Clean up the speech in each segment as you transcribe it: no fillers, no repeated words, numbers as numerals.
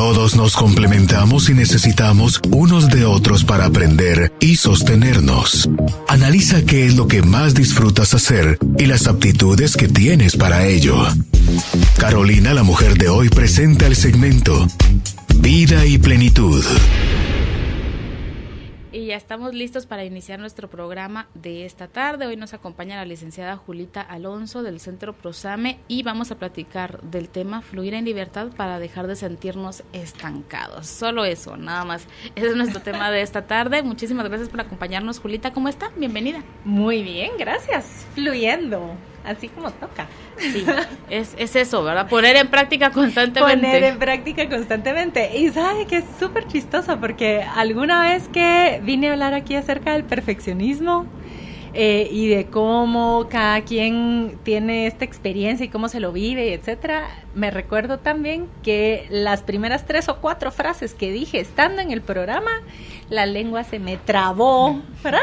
Todos nos complementamos y necesitamos unos de otros para aprender y sostenernos. Analiza qué es lo que más disfrutas hacer y las aptitudes que tienes para ello. Carolina, la mujer de hoy, presenta el segmento Vida y Plenitud. Y ya estamos listos para iniciar nuestro programa de esta tarde. Hoy nos acompaña la licenciada Julita Alonso del Centro Prosame y vamos a platicar del tema fluir en libertad para dejar de sentirnos estancados. Solo eso, nada más. Ese es nuestro tema de esta tarde. Muchísimas gracias por acompañarnos, Julita. ¿Cómo está? Bienvenida. Muy bien, gracias. Fluyendo, así como toca. Sí, es eso, ¿verdad? Poner en práctica constantemente. Poner en práctica constantemente. Y sabe que es súper chistoso porque alguna vez que vine a hablar aquí acerca del perfeccionismo y de cómo cada quien tiene esta experiencia y cómo se lo vive, etcétera, me recuerdo también que las primeras 3 o 4 frases que dije estando en el programa, la lengua se me trabó, ¿verdad?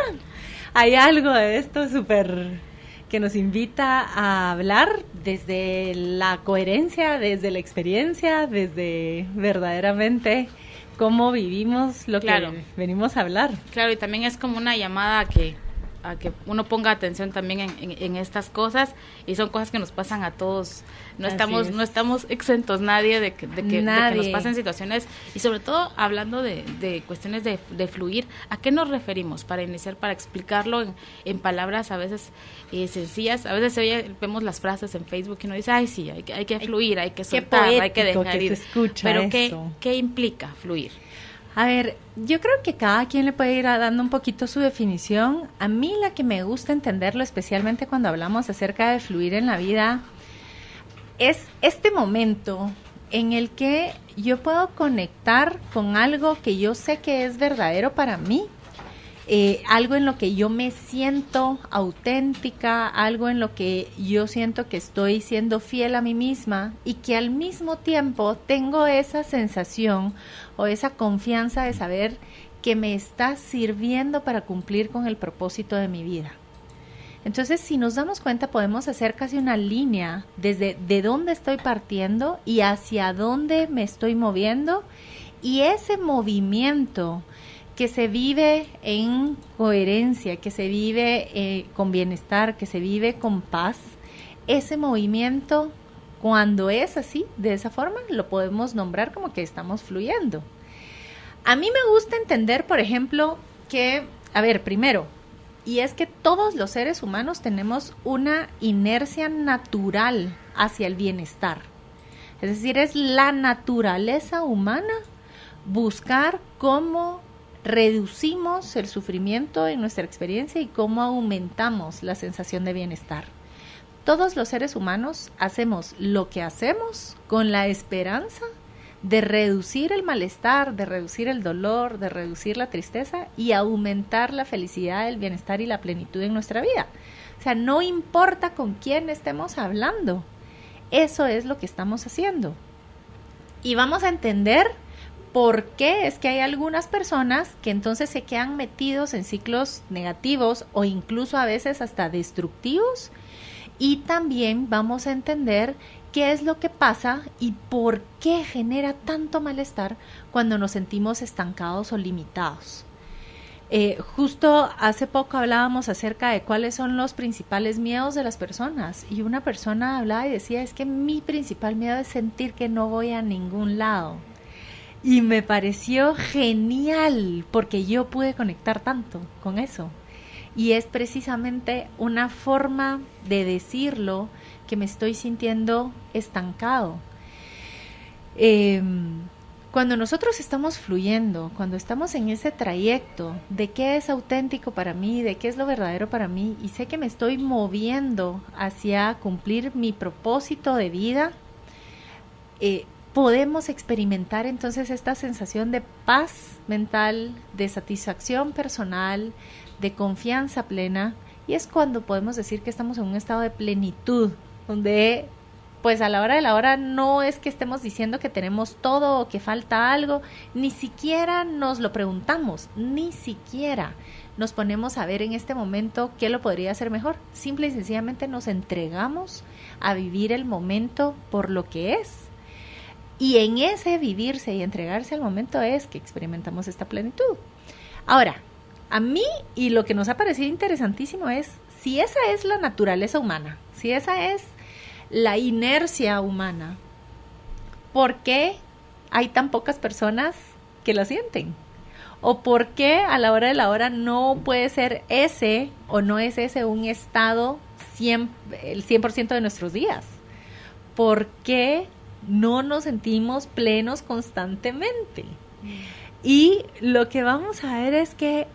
Hay algo de esto súper que nos invita a hablar desde la coherencia, desde la experiencia, desde verdaderamente cómo vivimos lo que venimos a hablar. Claro, y también es como una llamada a que uno ponga atención también en estas cosas, y son cosas que nos pasan a todos. No estamos exentos nadie de que nos pasen situaciones, y sobre todo hablando de cuestiones de fluir. ¿A qué nos referimos? Para iniciar, para explicarlo en palabras a veces sencillas. A veces vemos las frases en Facebook y uno dice, ay sí, hay que fluir, hay que soltar, hay que dejar ir. Pero ¿qué implica fluir? A ver, yo creo que cada quien le puede ir dando un poquito su definición. A mí la que me gusta entenderlo, especialmente cuando hablamos acerca de fluir en la vida, es este momento en el que yo puedo conectar con algo que yo sé que es verdadero para mí, algo en lo que yo me siento auténtica, algo en lo que yo siento que estoy siendo fiel a mí misma y que al mismo tiempo tengo esa sensación o esa confianza de saber que me está sirviendo para cumplir con el propósito de mi vida. Entonces, si nos damos cuenta, podemos hacer casi una línea desde de dónde estoy partiendo y hacia dónde me estoy moviendo, y ese movimiento que se vive en coherencia, que se vive con bienestar, que se vive con paz, ese movimiento, cuando es así, de esa forma, lo podemos nombrar como que estamos fluyendo. A mí me gusta entender, por ejemplo, que, a ver, primero, y es que todos los seres humanos tenemos una inercia natural hacia el bienestar. Es decir, es la naturaleza humana buscar cómo reducimos el sufrimiento en nuestra experiencia y cómo aumentamos la sensación de bienestar. Todos los seres humanos hacemos lo que hacemos con la esperanza de reducir el malestar, de reducir el dolor, de reducir la tristeza y aumentar la felicidad, el bienestar y la plenitud en nuestra vida. O sea, no importa con quién estemos hablando, eso es lo que estamos haciendo. Y vamos a entender por qué es que hay algunas personas que entonces se quedan metidos en ciclos negativos o incluso a veces hasta destructivos. Y también vamos a entender qué es lo que pasa y por qué genera tanto malestar cuando nos sentimos estancados o limitados. Justo hace poco hablábamos acerca de cuáles son los principales miedos de las personas, y una persona hablaba y decía, es que mi principal miedo es sentir que no voy a ningún lado. Y me pareció genial porque yo pude conectar tanto con eso. Y es precisamente una forma de decirlo, que me estoy sintiendo estancado. Cuando nosotros estamos fluyendo, cuando estamos en ese trayecto de qué es auténtico para mí, de qué es lo verdadero para mí, y sé que me estoy moviendo hacia cumplir mi propósito de vida, podemos experimentar entonces esta sensación de paz mental, de satisfacción personal, de confianza plena, y es cuando podemos decir que estamos en un estado de plenitud, donde pues a la hora de la hora no es que estemos diciendo que tenemos todo o que falta algo, ni siquiera nos lo preguntamos, ni siquiera nos ponemos a ver en este momento qué lo podría hacer mejor. Simple y sencillamente nos entregamos a vivir el momento por lo que es. Y en ese vivirse y entregarse al momento es que experimentamos esta plenitud. Ahora, a mí, y lo que nos ha parecido interesantísimo es, si esa es la naturaleza humana, si esa es la inercia humana, ¿por qué hay tan pocas personas que lo sienten? ¿O por qué a la hora de la hora no puede ser ese o no es ese un estado el 100% de nuestros días? ¿Por qué no nos sentimos plenos constantemente? Y lo que vamos a ver es que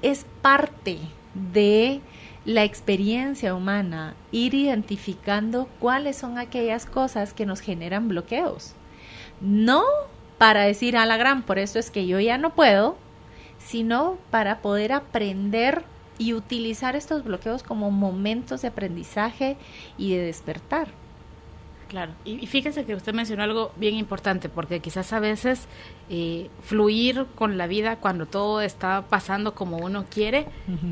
es parte de la experiencia humana ir identificando cuáles son aquellas cosas que nos generan bloqueos. No para decir a la gran, por eso es que yo ya no puedo, sino para poder aprender y utilizar estos bloqueos como momentos de aprendizaje y de despertar. Claro, y fíjense que usted mencionó algo bien importante, porque quizás a veces fluir con la vida cuando todo está pasando como uno quiere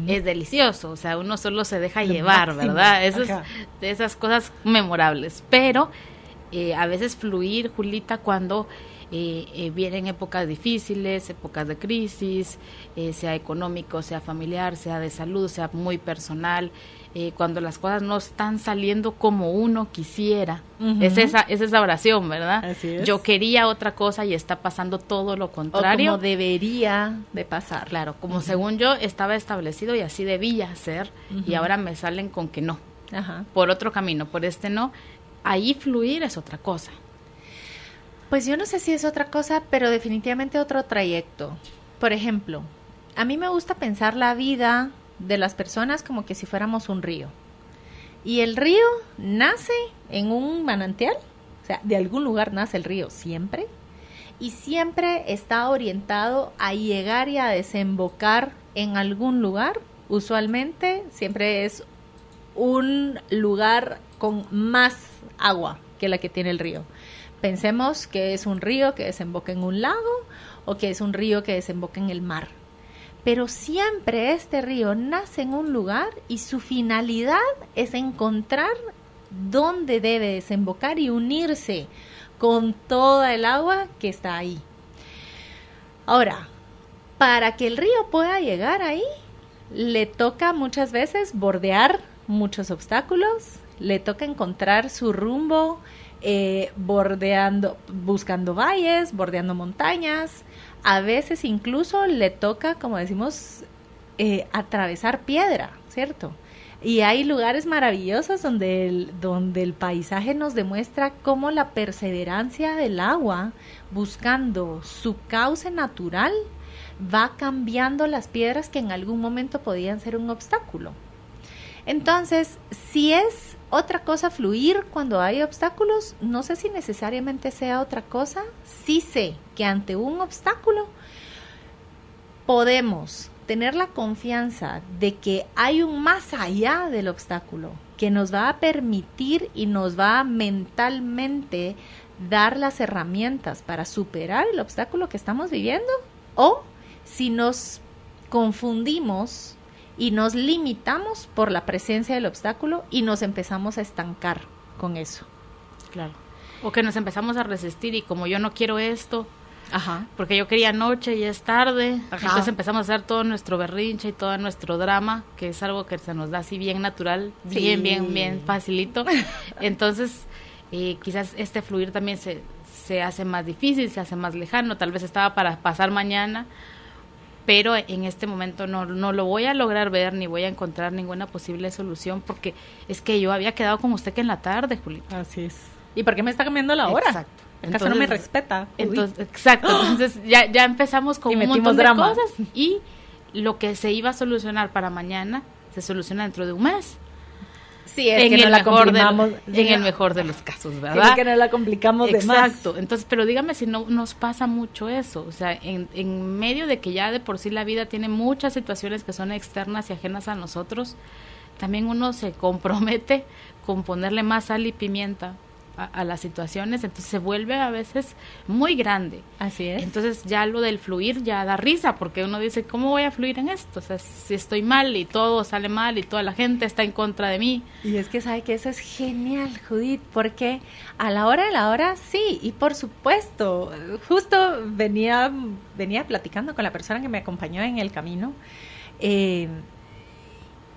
es delicioso, o sea, uno solo se deja llevar, máximo, ¿verdad? Eso es de esas cosas memorables, pero a veces fluir, Julita, cuando vienen épocas difíciles, épocas de crisis, sea económico, sea familiar, sea de salud, sea muy personal, cuando las cosas no están saliendo como uno quisiera. Es esa oración, ¿verdad? Así es. Yo quería otra cosa y está pasando todo lo contrario. O como debería de pasar. Claro, como según yo estaba establecido y así debía ser, y ahora me salen con que no. Por otro camino, por este no. Ahí fluir es otra cosa. Pues yo no sé si es otra cosa, pero definitivamente otro trayecto. Por ejemplo, a mí me gusta pensar la vida de las personas como que si fuéramos un río. Y el río nace en un manantial, o sea, de algún lugar nace el río siempre, y siempre está orientado a llegar y a desembocar en algún lugar. Usualmente siempre es un lugar con más agua que la que tiene el río. Pensemos que es un río que desemboca en un lago o que es un río que desemboca en el mar. Pero siempre este río nace en un lugar y su finalidad es encontrar dónde debe desembocar y unirse con toda el agua que está ahí. Ahora, para que el río pueda llegar ahí, le toca muchas veces bordear muchos obstáculos, le toca encontrar su rumbo buscando valles, bordeando montañas. A veces incluso le toca, como decimos, atravesar piedra, ¿cierto? Y hay lugares maravillosos donde el paisaje nos demuestra cómo la perseverancia del agua, buscando su cauce natural, va cambiando las piedras que en algún momento podían ser un obstáculo. Entonces, si es otra cosa fluir cuando hay obstáculos, no sé si necesariamente sea otra cosa. Sí sé que ante un obstáculo podemos tener la confianza de que hay un más allá del obstáculo que nos va a permitir y nos va a mentalmente dar las herramientas para superar el obstáculo que estamos viviendo, o si nos confundimos y nos limitamos por la presencia del obstáculo y nos empezamos a estancar con eso. Claro. O que nos empezamos a resistir y como yo no quiero esto, porque yo quería noche y es tarde, entonces empezamos a hacer todo nuestro berrinche y todo nuestro drama, que es algo que se nos da así bien natural, bien facilito. Entonces, quizás este fluir también se hace más difícil, se hace más lejano, tal vez estaba para pasar mañana, pero en este momento no lo voy a lograr ver ni voy a encontrar ninguna posible solución porque es que yo había quedado con usted que en la tarde, Julita. Así es. ¿Y por qué me está cambiando la hora? Exacto. ¿Acaso no me respeta? Entonces ya empezamos con un montón de cosas y lo que se iba a solucionar para mañana se soluciona dentro de un mes. Sí, es que no la complicamos. En el mejor de los casos, ¿verdad? Sí, que no la complicamos de más. Exacto. Entonces, pero dígame si no nos pasa mucho eso. O sea, en medio de que ya de por sí la vida tiene muchas situaciones que son externas y ajenas a nosotros, también uno se compromete con ponerle más sal y pimienta a las situaciones, entonces se vuelve a veces muy grande. Así es. Entonces ya lo del fluir ya da risa, porque uno dice, ¿cómo voy a fluir en esto? O sea, si estoy mal y todo sale mal y toda la gente está en contra de mí. Y es que sabe que eso es genial, Judith, porque a la hora de la hora sí, y por supuesto, justo venía platicando con la persona que me acompañó en el camino, y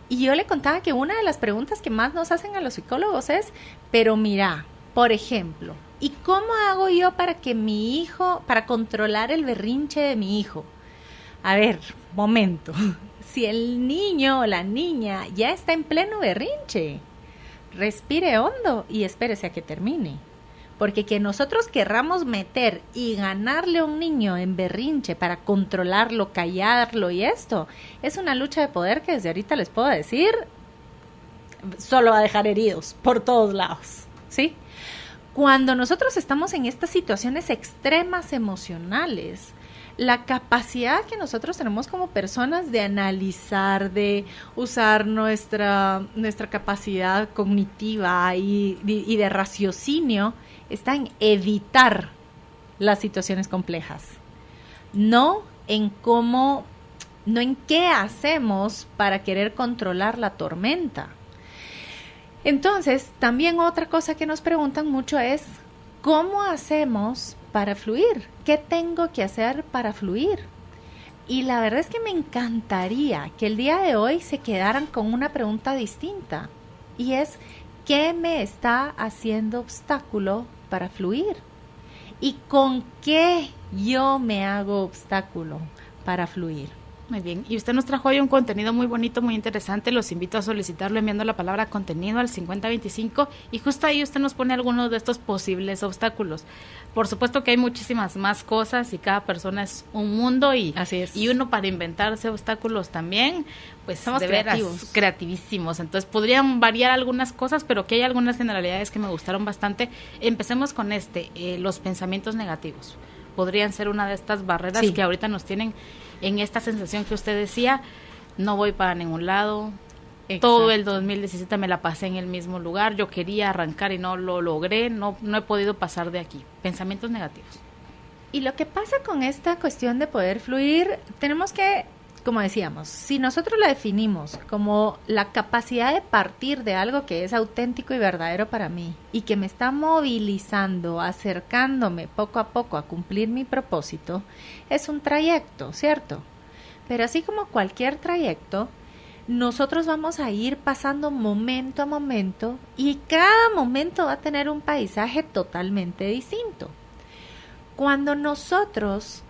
yo le contaba que una de las preguntas que más nos hacen a los psicólogos es, pero mira, por ejemplo, ¿y cómo hago yo para controlar el berrinche de mi hijo? A ver, momento, si el niño o la niña ya está en pleno berrinche, respire hondo y espérese a que termine. Porque que nosotros querramos meter y ganarle a un niño en berrinche para controlarlo, callarlo y esto, es una lucha de poder que desde ahorita les puedo decir, solo va a dejar heridos por todos lados, ¿sí? Cuando nosotros estamos en estas situaciones extremas emocionales, la capacidad que nosotros tenemos como personas de analizar, de usar nuestra capacidad cognitiva y de raciocinio, está en evitar las situaciones complejas, no en qué hacemos para querer controlar la tormenta. Entonces, también otra cosa que nos preguntan mucho es, ¿cómo hacemos para fluir? ¿Qué tengo que hacer para fluir? Y la verdad es que me encantaría que el día de hoy se quedaran con una pregunta distinta, y es, ¿qué me está haciendo obstáculo para fluir? ¿Y con qué yo me hago obstáculo para fluir? Muy bien, y usted nos trajo hoy un contenido muy bonito, muy interesante. Los invito a solicitarlo enviando la palabra contenido al 5025 y justo ahí usted nos pone algunos de estos posibles obstáculos. Por supuesto que hay muchísimas más cosas y cada persona es un mundo y, así es. Y uno para inventarse obstáculos también, pues somos de veras creativísimos. Entonces podrían variar algunas cosas, pero que hay algunas generalidades que me gustaron bastante. Empecemos con los pensamientos negativos. Podrían ser una de estas barreras que ahorita nos tienen en esta sensación que usted decía, no voy para ningún lado. Exacto. Todo el 2017 me la pasé en el mismo lugar, yo quería arrancar y no lo logré, no he podido pasar de aquí. Pensamientos negativos. Y lo que pasa con esta cuestión de poder fluir, tenemos que, como decíamos, si nosotros la definimos como la capacidad de partir de algo que es auténtico y verdadero para mí y que me está movilizando, acercándome poco a poco a cumplir mi propósito, es un trayecto, ¿cierto? Pero así como cualquier trayecto, nosotros vamos a ir pasando momento a momento y cada momento va a tener un paisaje totalmente distinto. Cuando nosotros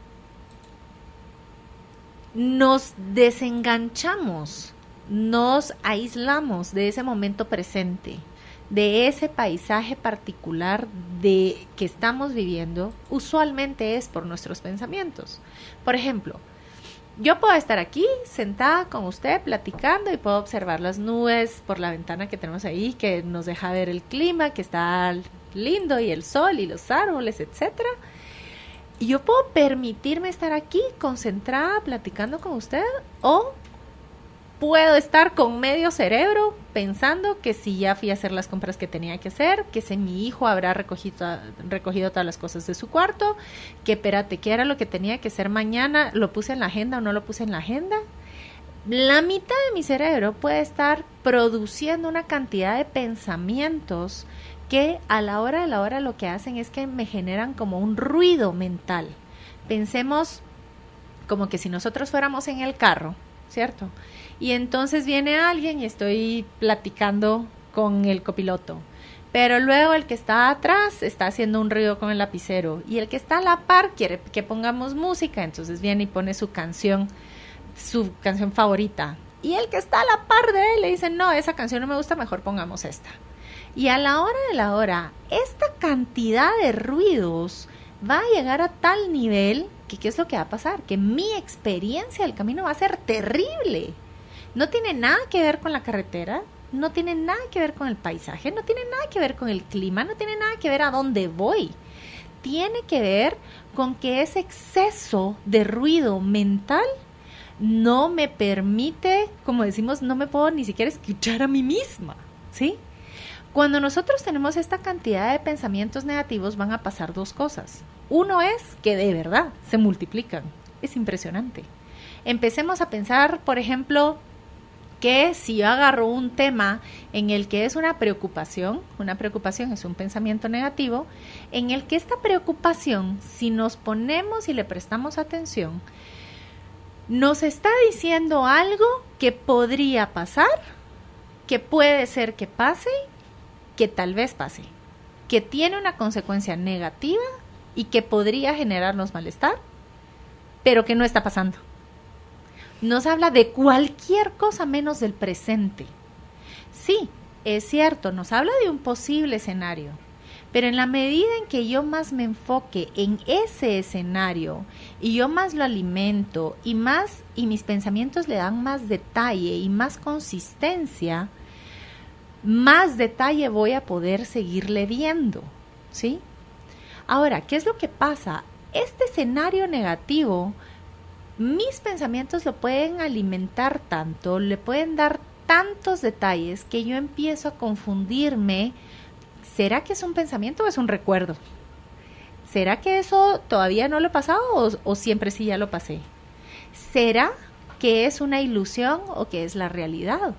nos desenganchamos, nos aislamos de ese momento presente, de ese paisaje particular que estamos viviendo, usualmente es por nuestros pensamientos. Por ejemplo, yo puedo estar aquí sentada con usted platicando y puedo observar las nubes por la ventana que tenemos ahí, que nos deja ver el clima, que está lindo, y el sol y los árboles, etcétera. Y yo puedo permitirme estar aquí concentrada platicando con usted, o puedo estar con medio cerebro pensando que si ya fui a hacer las compras que tenía que hacer, que si mi hijo habrá recogido todas las cosas de su cuarto, que espérate, ¿qué era lo que tenía que hacer mañana? ¿Lo puse en la agenda o no lo puse en la agenda? La mitad de mi cerebro puede estar produciendo una cantidad de pensamientos que a la hora de la hora lo que hacen es que me generan como un ruido mental. Pensemos como que si nosotros fuéramos en el carro, ¿cierto? Y entonces viene alguien y estoy platicando con el copiloto, pero luego el que está atrás está haciendo un ruido con el lapicero y el que está a la par quiere que pongamos música, entonces viene y pone su canción favorita, y el que está a la par de él le dice, no, esa canción no me gusta, mejor pongamos esta. Y a la hora de la hora, esta cantidad de ruidos va a llegar a tal nivel que ¿qué es lo que va a pasar? Que mi experiencia del camino va a ser terrible. No tiene nada que ver con la carretera, no tiene nada que ver con el paisaje, no tiene nada que ver con el clima, no tiene nada que ver a dónde voy. Tiene que ver con que ese exceso de ruido mental no me permite, como decimos, no me puedo ni siquiera escuchar a mí misma, ¿sí? Cuando nosotros tenemos esta cantidad de pensamientos negativos, van a pasar dos cosas. Uno es que de verdad se multiplican. Es impresionante. Empecemos a pensar, por ejemplo, que si yo agarro un tema en el que es una preocupación es un pensamiento negativo, en el que esta preocupación, si nos ponemos y le prestamos atención, nos está diciendo algo que podría pasar, que puede ser que pase, que tal vez pase, que tiene una consecuencia negativa y que podría generarnos malestar, pero que no está pasando. Nos habla de cualquier cosa menos del presente. Sí, es cierto, nos habla de un posible escenario, pero en la medida en que yo más me enfoque en ese escenario y yo más lo alimento y mis pensamientos le dan más detalle y más consistencia, más detalle voy a poder seguirle viendo, ¿sí? Ahora, ¿qué es lo que pasa? Este escenario negativo, mis pensamientos lo pueden alimentar tanto, le pueden dar tantos detalles que yo empiezo a confundirme. ¿Será que es un pensamiento o es un recuerdo? ¿Será que eso todavía no lo he pasado o siempre sí ya lo pasé? ¿Será que es una ilusión o que es la realidad?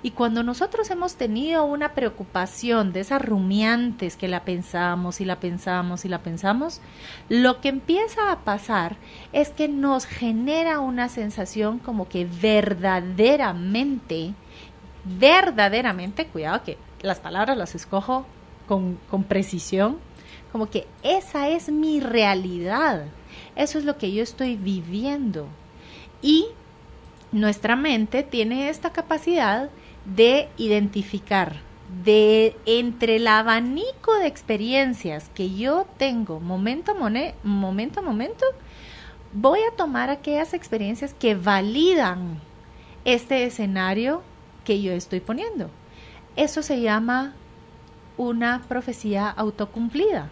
Y cuando nosotros hemos tenido una preocupación de esas rumiantes que la pensamos y la pensamos y la pensamos, lo que empieza a pasar es que nos genera una sensación como que verdaderamente, cuidado que las palabras las escojo con precisión, como que esa es mi realidad, eso es lo que yo estoy viviendo. Y nuestra mente tiene esta capacidad de identificar de entre el abanico de experiencias que yo tengo momento a momento, voy a tomar aquellas experiencias que validan este escenario que yo estoy poniendo. Eso se llama una profecía autocumplida.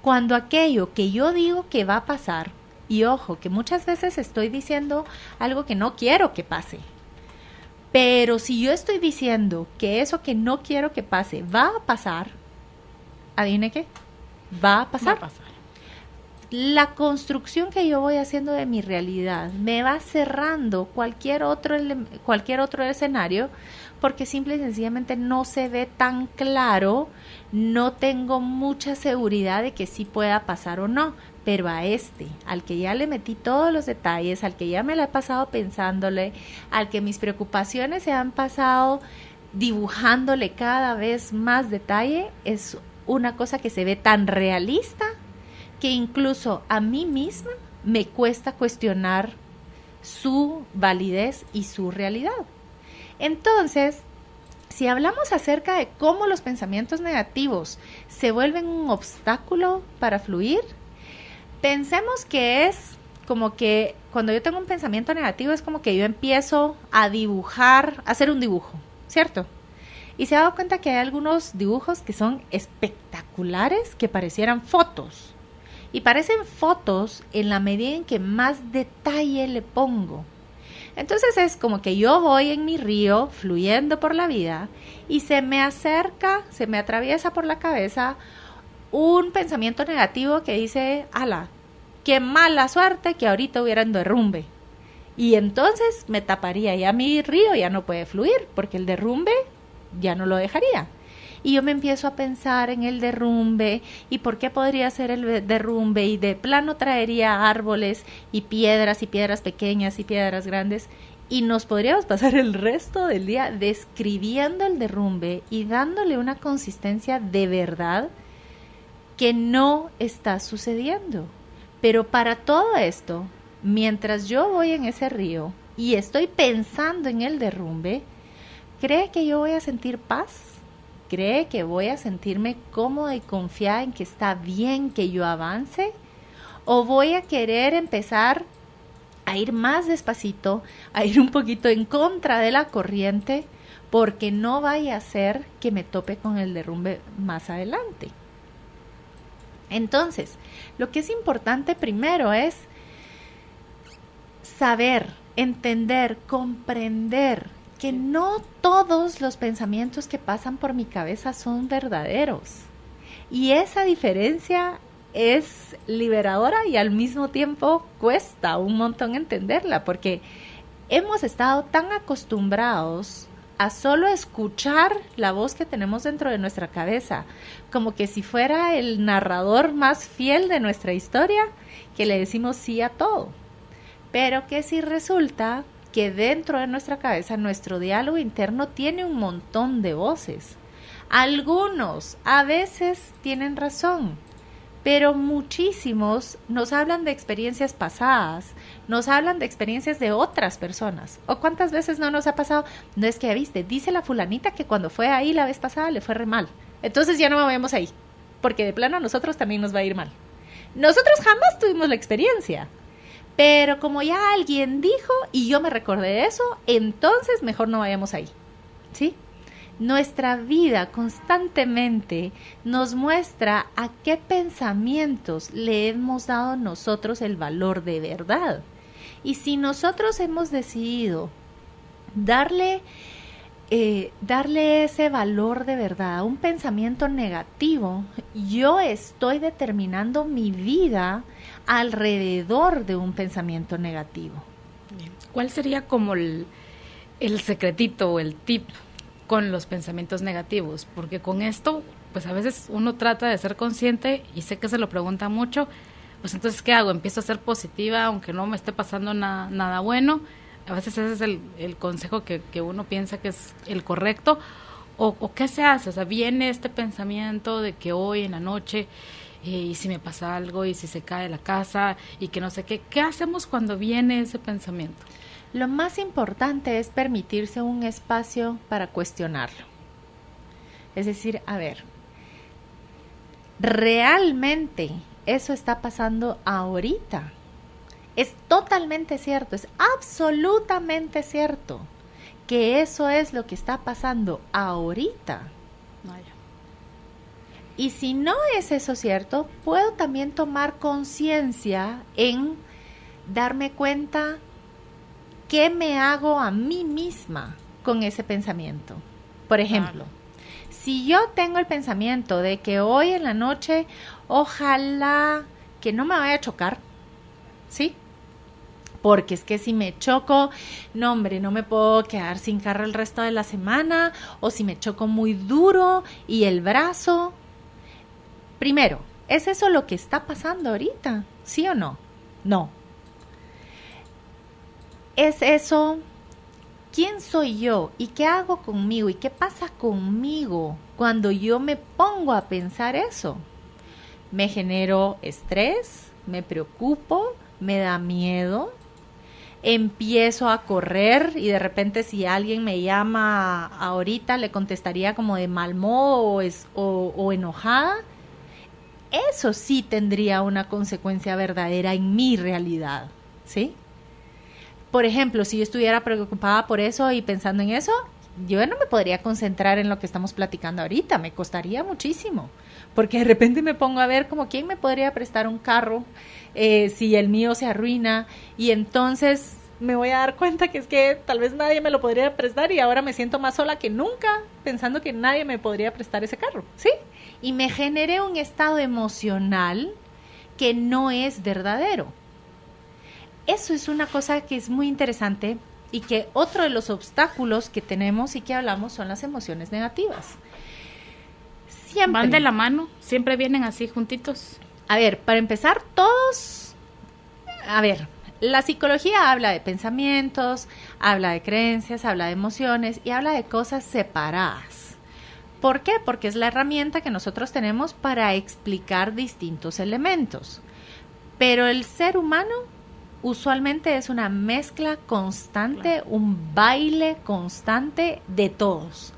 Cuando aquello que yo digo que va a pasar, y ojo, que muchas veces estoy diciendo algo que no quiero que pase, pero si yo estoy diciendo que eso que no quiero que pase va a pasar, ¿adivine qué? Va a pasar. La construcción que yo voy haciendo de mi realidad me va cerrando cualquier otro escenario, porque simple y sencillamente no se ve tan claro, no tengo mucha seguridad de que sí pueda pasar o no. Pero al que ya le metí todos los detalles, al que ya me la he pasado pensándole, al que mis preocupaciones se han pasado dibujándole cada vez más detalle, es una cosa que se ve tan realista que incluso a mí misma me cuesta cuestionar su validez y su realidad. Entonces, si hablamos acerca de cómo los pensamientos negativos se vuelven un obstáculo para fluir, pensemos que es como que cuando yo tengo un pensamiento negativo es como que yo empiezo a dibujar, a hacer un dibujo, ¿cierto? Y se ha dado cuenta que hay algunos dibujos que son espectaculares, que parecieran fotos. Y parecen fotos en la medida en que más detalle le pongo. Entonces es como que yo voy en mi río fluyendo por la vida y se me atraviesa por la cabeza un pensamiento negativo que dice, ala, qué mala suerte que ahorita hubiera un derrumbe. Y entonces me taparía ya mi río, ya no puede fluir, porque el derrumbe ya no lo dejaría. Y yo me empiezo a pensar en el derrumbe, y por qué podría ser el derrumbe, y de plano traería árboles y piedras pequeñas y piedras grandes, y nos podríamos pasar el resto del día describiendo el derrumbe y dándole una consistencia de verdad que no está sucediendo. Pero para todo esto, mientras yo voy en ese río y estoy pensando en el derrumbe, ¿cree que yo voy a sentir paz? ¿Cree que voy a sentirme cómoda y confiada en que está bien que yo avance? ¿O voy a querer empezar a ir más despacito, a ir un poquito en contra de la corriente, porque no vaya a ser que me tope con el derrumbe más adelante? Entonces, lo que es importante primero es saber, entender, comprender que no todos los pensamientos que pasan por mi cabeza son verdaderos. Y esa diferencia es liberadora y al mismo tiempo cuesta un montón entenderla, porque hemos estado tan acostumbrados a solo escuchar la voz que tenemos dentro de nuestra cabeza, como que si fuera el narrador más fiel de nuestra historia, que le decimos sí a todo. Pero que si resulta que dentro de nuestra cabeza nuestro diálogo interno tiene un montón de voces. Algunos a veces tienen razón, pero muchísimos nos hablan de experiencias pasadas, nos hablan de experiencias de otras personas. ¿O cuántas veces no nos ha pasado? No es que, viste, dice la fulanita que cuando fue ahí la vez pasada le fue re mal. Entonces ya no vayamos ahí, porque de plano a nosotros también nos va a ir mal. Nosotros jamás tuvimos la experiencia, pero como ya alguien dijo y yo me recordé de eso, entonces mejor no vayamos ahí, ¿sí? Nuestra vida constantemente nos muestra a qué pensamientos le hemos dado nosotros el valor de verdad. Y si nosotros hemos decidido darle ese valor de verdad a un pensamiento negativo, yo estoy determinando mi vida alrededor de un pensamiento negativo. ¿Cuál sería como el secretito o el tip con los pensamientos negativos? Porque con esto, pues a veces uno trata de ser consciente y sé que se lo pregunta mucho, pues entonces ¿qué hago? Empiezo a ser positiva aunque no me esté pasando nada bueno. A veces ese es el consejo que uno piensa que es el correcto. ¿O qué se hace? O sea, viene este pensamiento de que hoy en la noche, y si me pasa algo, y si se cae la casa, y que no sé qué. ¿Qué hacemos cuando viene ese pensamiento? Lo más importante es permitirse un espacio para cuestionarlo. Es decir, a ver, ¿realmente eso está pasando ahorita? Es totalmente cierto, es absolutamente cierto que eso es lo que está pasando ahorita. Y si no es eso cierto, puedo también tomar conciencia en darme cuenta qué me hago a mí misma con ese pensamiento. Por ejemplo, si yo tengo el pensamiento de que hoy en la noche, ojalá que no me vaya a chocar, ¿sí? Porque es que si me choco, no hombre, no me puedo quedar sin carro el resto de la semana, o si me choco muy duro y el brazo. Primero, ¿es eso lo que está pasando ahorita? ¿Sí o no? No. ¿Es eso? ¿Quién soy yo? ¿Y qué hago conmigo? ¿Y qué pasa conmigo cuando yo me pongo a pensar eso? Me genero estrés, me preocupo, me da miedo, empiezo a correr y de repente si alguien me llama ahorita le contestaría como de mal modo o enojada. Eso sí tendría una consecuencia verdadera en mi realidad, ¿sí? Por ejemplo, si yo estuviera preocupada por eso y pensando en eso, yo no me podría concentrar en lo que estamos platicando ahorita, me costaría muchísimo, porque de repente me pongo a ver como quién me podría prestar un carro si el mío se arruina, y entonces me voy a dar cuenta que es que tal vez nadie me lo podría prestar y ahora me siento más sola que nunca pensando que nadie me podría prestar ese carro, ¿sí? Y me generé un estado emocional que no es verdadero. Eso es una cosa que es muy interesante y que otro de los obstáculos que tenemos y que hablamos son las emociones negativas. Siempre. ¿Van de la mano? ¿Siempre vienen así juntitos? A ver, para empezar, todos... A ver, la psicología habla de pensamientos, habla de creencias, habla de emociones y habla de cosas separadas. ¿Por qué? Porque es la herramienta que nosotros tenemos para explicar distintos elementos. Pero el ser humano usualmente es una mezcla constante, un baile constante de todos.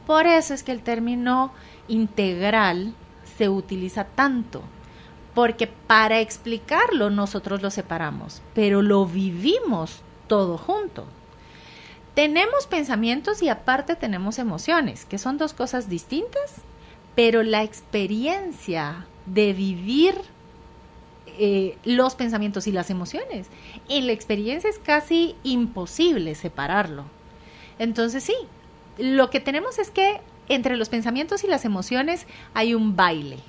Por eso es que el término integral se utiliza tanto, porque para explicarlo nosotros lo separamos, pero lo vivimos todo junto. Tenemos pensamientos y aparte tenemos emociones, que son dos cosas distintas, pero la experiencia de vivir los pensamientos y las emociones, en la experiencia es casi imposible separarlo. Entonces sí, lo que tenemos es que entre los pensamientos y las emociones hay un baile,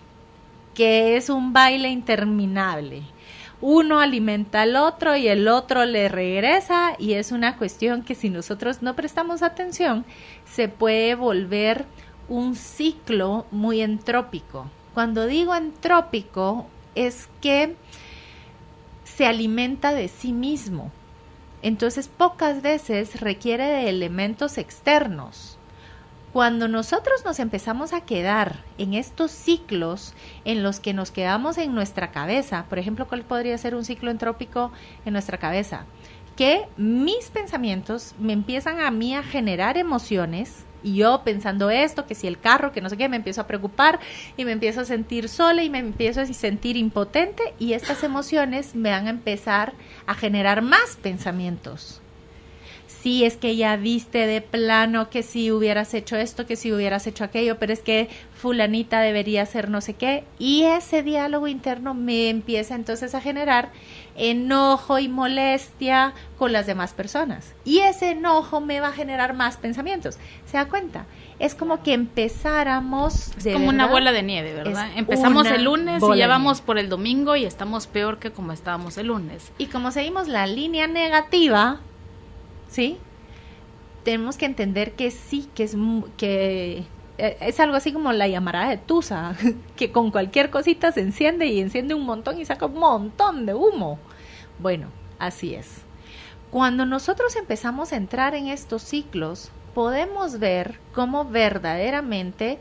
que es un baile interminable. Uno alimenta al otro y el otro le regresa, y es una cuestión que si nosotros no prestamos atención, se puede volver un ciclo muy entrópico. Cuando digo entrópico, es que se alimenta de sí mismo. Entonces, pocas veces requiere de elementos externos. Cuando nosotros nos empezamos a quedar en estos ciclos en los que nos quedamos en nuestra cabeza, por ejemplo, ¿cuál podría ser un ciclo entrópico en nuestra cabeza? Que mis pensamientos me empiezan a mí a generar emociones, y yo pensando esto, que si el carro, que no sé qué, me empiezo a preocupar y me empiezo a sentir sola y me empiezo a sentir impotente, y estas emociones me van a empezar a generar más pensamientos. Sí, es que ya viste de plano que si hubieras hecho esto, que si hubieras hecho aquello, pero es que fulanita debería hacer no sé qué, y ese diálogo interno me empieza entonces a generar enojo y molestia con las demás personas, y ese enojo me va a generar más pensamientos. ¿Se da cuenta? Es como que empezáramos es como una bola de nieve, ¿verdad? Empezamos el lunes y ya vamos por el domingo y estamos peor que como estábamos el lunes. Y como seguimos la línea negativa, ¿sí? Tenemos que entender que sí, que es algo así como la llamarada de tusa, que con cualquier cosita se enciende y enciende un montón y saca un montón de humo. Bueno, así es. Cuando nosotros empezamos a entrar en estos ciclos, podemos ver cómo verdaderamente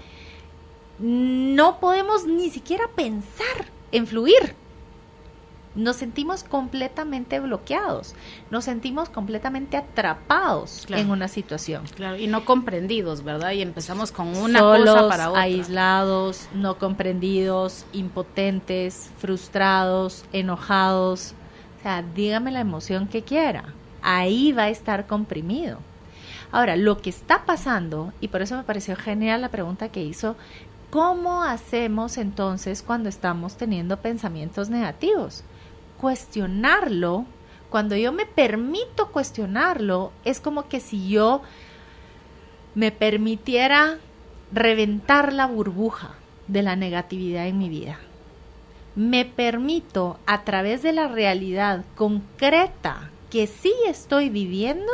no podemos ni siquiera pensar en fluir. Nos sentimos completamente bloqueados, nos sentimos completamente atrapados en una situación. Claro, y no comprendidos, ¿verdad? Y empezamos con una solos, cosa para otra. Aislados, no comprendidos, impotentes, frustrados, enojados. O sea, dígame la emoción que quiera. Ahí va a estar comprimido. Ahora, lo que está pasando, y por eso me pareció genial la pregunta que hizo, ¿cómo hacemos entonces cuando estamos teniendo pensamientos negativos? Cuestionarlo. Cuando yo me permito cuestionarlo, es como que si yo me permitiera reventar la burbuja de la negatividad en mi vida. Me permito, a través de la realidad concreta que sí estoy viviendo,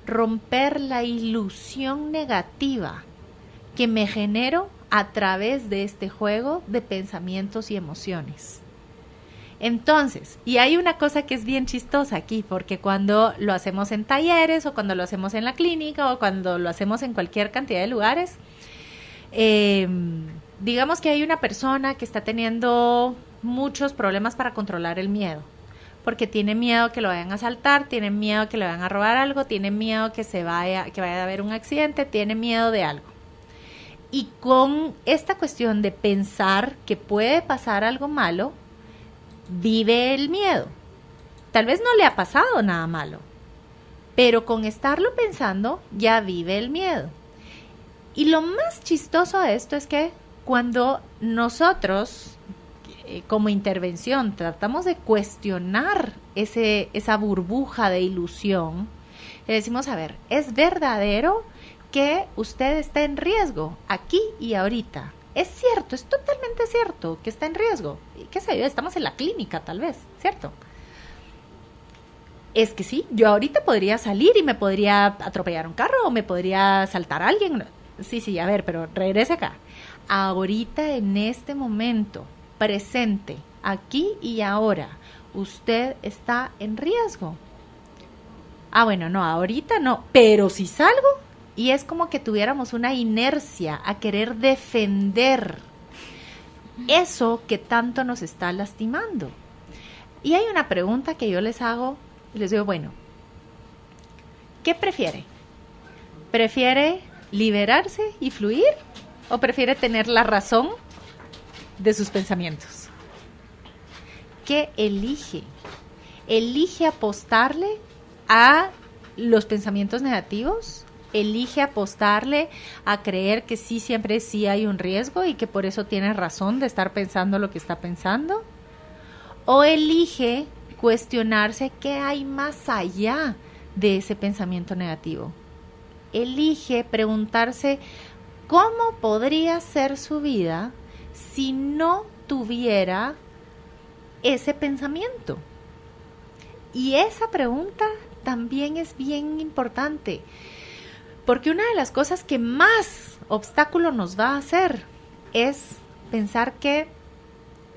romper la ilusión negativa que me genero a través de este juego de pensamientos y emociones. Entonces, y hay una cosa que es bien chistosa aquí, porque cuando lo hacemos en talleres o cuando lo hacemos en la clínica o cuando lo hacemos en cualquier cantidad de lugares, digamos que hay una persona que está teniendo muchos problemas para controlar el miedo, porque tiene miedo que lo vayan a asaltar, tiene miedo que le vayan a robar algo, tiene miedo que vaya a haber un accidente, tiene miedo de algo. Y con esta cuestión de pensar que puede pasar algo malo, vive el miedo. Tal vez no le ha pasado nada malo, pero con estarlo pensando ya vive el miedo. Y lo más chistoso de esto es que cuando nosotros como intervención tratamos de cuestionar esa burbuja de ilusión, le decimos, a ver, ¿es verdadero que usted está en riesgo aquí y ahorita? Es cierto, es totalmente cierto que está en riesgo. ¿Qué sé yo? Estamos en la clínica, tal vez, ¿cierto? Es que sí, yo ahorita podría salir y me podría atropellar un carro o me podría saltar a alguien. Sí, a ver, pero regrese acá. Ahorita, en este momento, presente, aquí y ahora, usted está en riesgo. Ah, bueno, no, ahorita no, pero si salgo... Y es como que tuviéramos una inercia a querer defender eso que tanto nos está lastimando. Y hay una pregunta que yo les hago y les digo, bueno, ¿qué prefiere? ¿Prefiere liberarse y fluir o prefiere tener la razón de sus pensamientos? ¿Qué elige? ¿Elige apostarle a los pensamientos negativos? ¿Elige apostarle a creer que sí, siempre sí hay un riesgo y que por eso tiene razón de estar pensando lo que está pensando? ¿O elige cuestionarse qué hay más allá de ese pensamiento negativo? elige preguntarse cómo podría ser su vida si no tuviera ese pensamiento. Y esa pregunta también es bien importante, porque una de las cosas que más obstáculo nos va a hacer es pensar que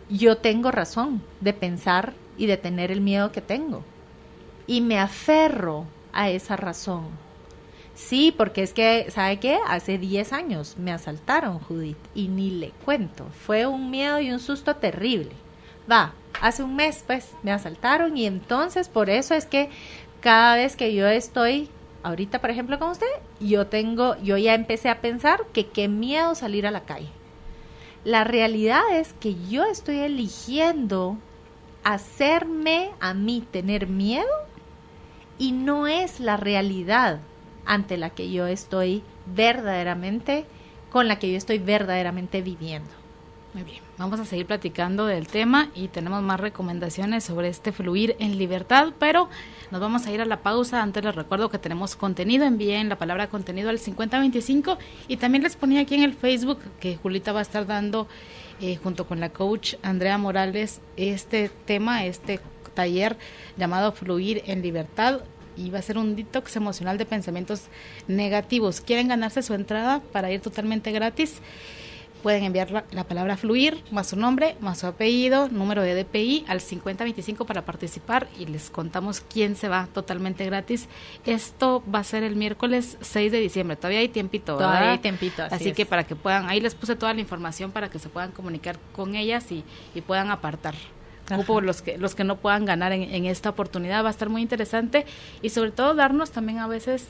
yo tengo razón de pensar y de tener el miedo que tengo. Y me aferro a esa razón. Sí, porque es que, ¿sabe qué? Hace 10 años me asaltaron, Judith, y ni le cuento. Fue un miedo y un susto terrible. Hace un mes, pues, me asaltaron y entonces por eso es que cada vez que yo estoy, ahorita, por ejemplo, con usted, yo ya empecé a pensar que qué miedo salir a la calle. La realidad es que yo estoy eligiendo hacerme a mí tener miedo y no es la realidad ante la que yo estoy verdaderamente, con la que yo estoy verdaderamente viviendo. Muy bien, vamos a seguir platicando del tema y tenemos más recomendaciones sobre este fluir en libertad, pero nos vamos a ir a la pausa. Antes les recuerdo que tenemos contenido, envíen la palabra contenido al 5025 y también les ponía aquí en el Facebook que Julita va a estar dando junto con la coach Andrea Morales este tema, este taller llamado Fluir en Libertad, y va a ser un detox emocional de pensamientos negativos. ¿Quieren ganarse su entrada para ir totalmente gratis? Pueden enviar la palabra fluir, más su nombre, más su apellido, número de DPI al 5025 para participar y les contamos quién se va totalmente gratis. Esto va a ser el miércoles 6 de diciembre, todavía hay tiempito, ¿verdad? Todavía hay tiempito, así que para que puedan, ahí les puse toda la información para que se puedan comunicar con ellas y puedan apartar. Cupo los que no puedan ganar en esta oportunidad. Va a estar muy interesante y sobre todo darnos también a veces